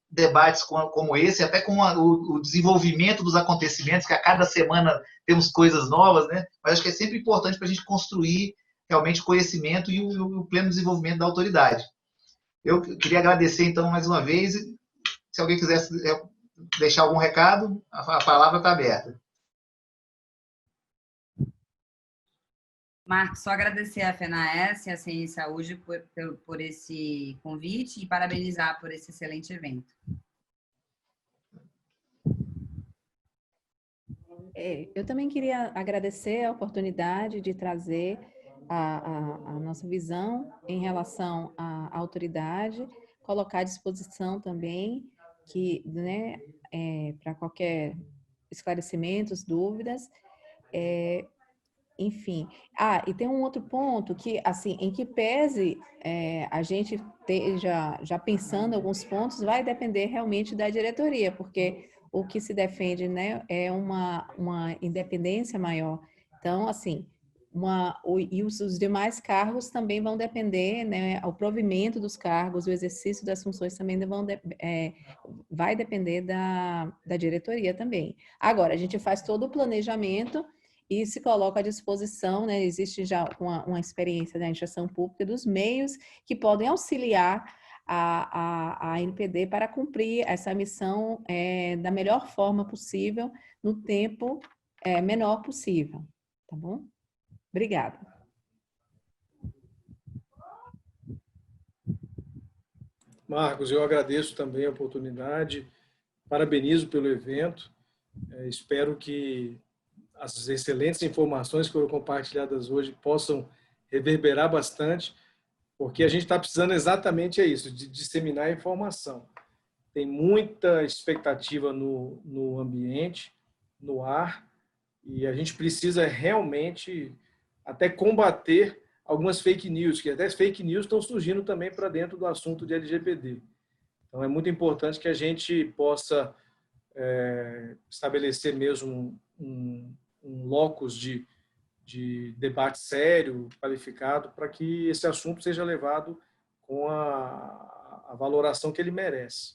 debates como esse, até com o desenvolvimento dos acontecimentos, que a cada semana temos coisas novas, né? Mas acho que é sempre importante para a gente construir realmente o conhecimento e o pleno desenvolvimento da autoridade. Eu queria agradecer, então, mais uma vez. Se alguém quiser deixar algum recado, a palavra está aberta.
Marcos, só agradecer à FENAES e à CNI Saúde por esse convite e parabenizar por esse excelente evento.
Eu também queria agradecer a oportunidade de trazer a nossa visão em relação à autoridade, colocar à disposição também né, para qualquer esclarecimentos, dúvidas, enfim. E tem um outro ponto que, assim, em que pese a gente esteja já pensando em alguns pontos, vai depender realmente da diretoria, porque o que se defende, né, é uma independência maior. Então, assim, os demais cargos também vão depender, né, o provimento dos cargos, o exercício das funções também vai depender da diretoria também. Agora, a gente faz todo o planejamento e se coloca à disposição, né, existe já uma experiência da gestão pública dos meios que podem auxiliar a NPD para cumprir essa missão da melhor forma possível, no tempo menor possível, tá bom? Obrigada.
Marcos, eu agradeço também a oportunidade, parabenizo pelo evento, espero que as excelentes informações que foram compartilhadas hoje possam reverberar bastante, porque a gente está precisando exatamente isso, de disseminar a informação. Tem muita expectativa no ambiente, no ar, e a gente precisa realmente até combater algumas fake news, que até as fake news estão surgindo também para dentro do assunto de LGPD. Então, é muito importante que a gente possa estabelecer mesmo um locus de debate sério, qualificado, para que esse assunto seja levado com a valoração que ele merece.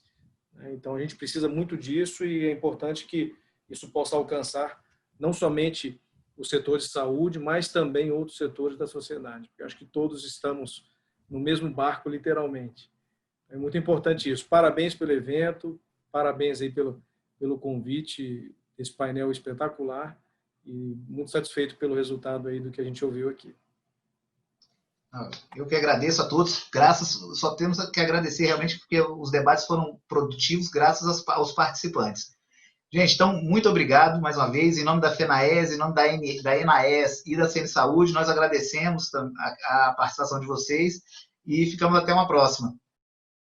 Então, a gente precisa muito disso e é importante que isso possa alcançar não somente o setor de saúde, mas também outros setores da sociedade, porque acho que todos estamos no mesmo barco, literalmente. É muito importante isso. Parabéns pelo evento, parabéns aí pelo convite, esse painel espetacular, e muito satisfeito pelo resultado aí do que a gente ouviu aqui.
Eu que agradeço a todos, só temos que agradecer realmente porque os debates foram produtivos graças aos participantes. Gente, então, muito obrigado mais uma vez. Em nome da FENAES, em nome da ENAES e da CN Saúde, nós agradecemos a participação de vocês e ficamos até uma próxima.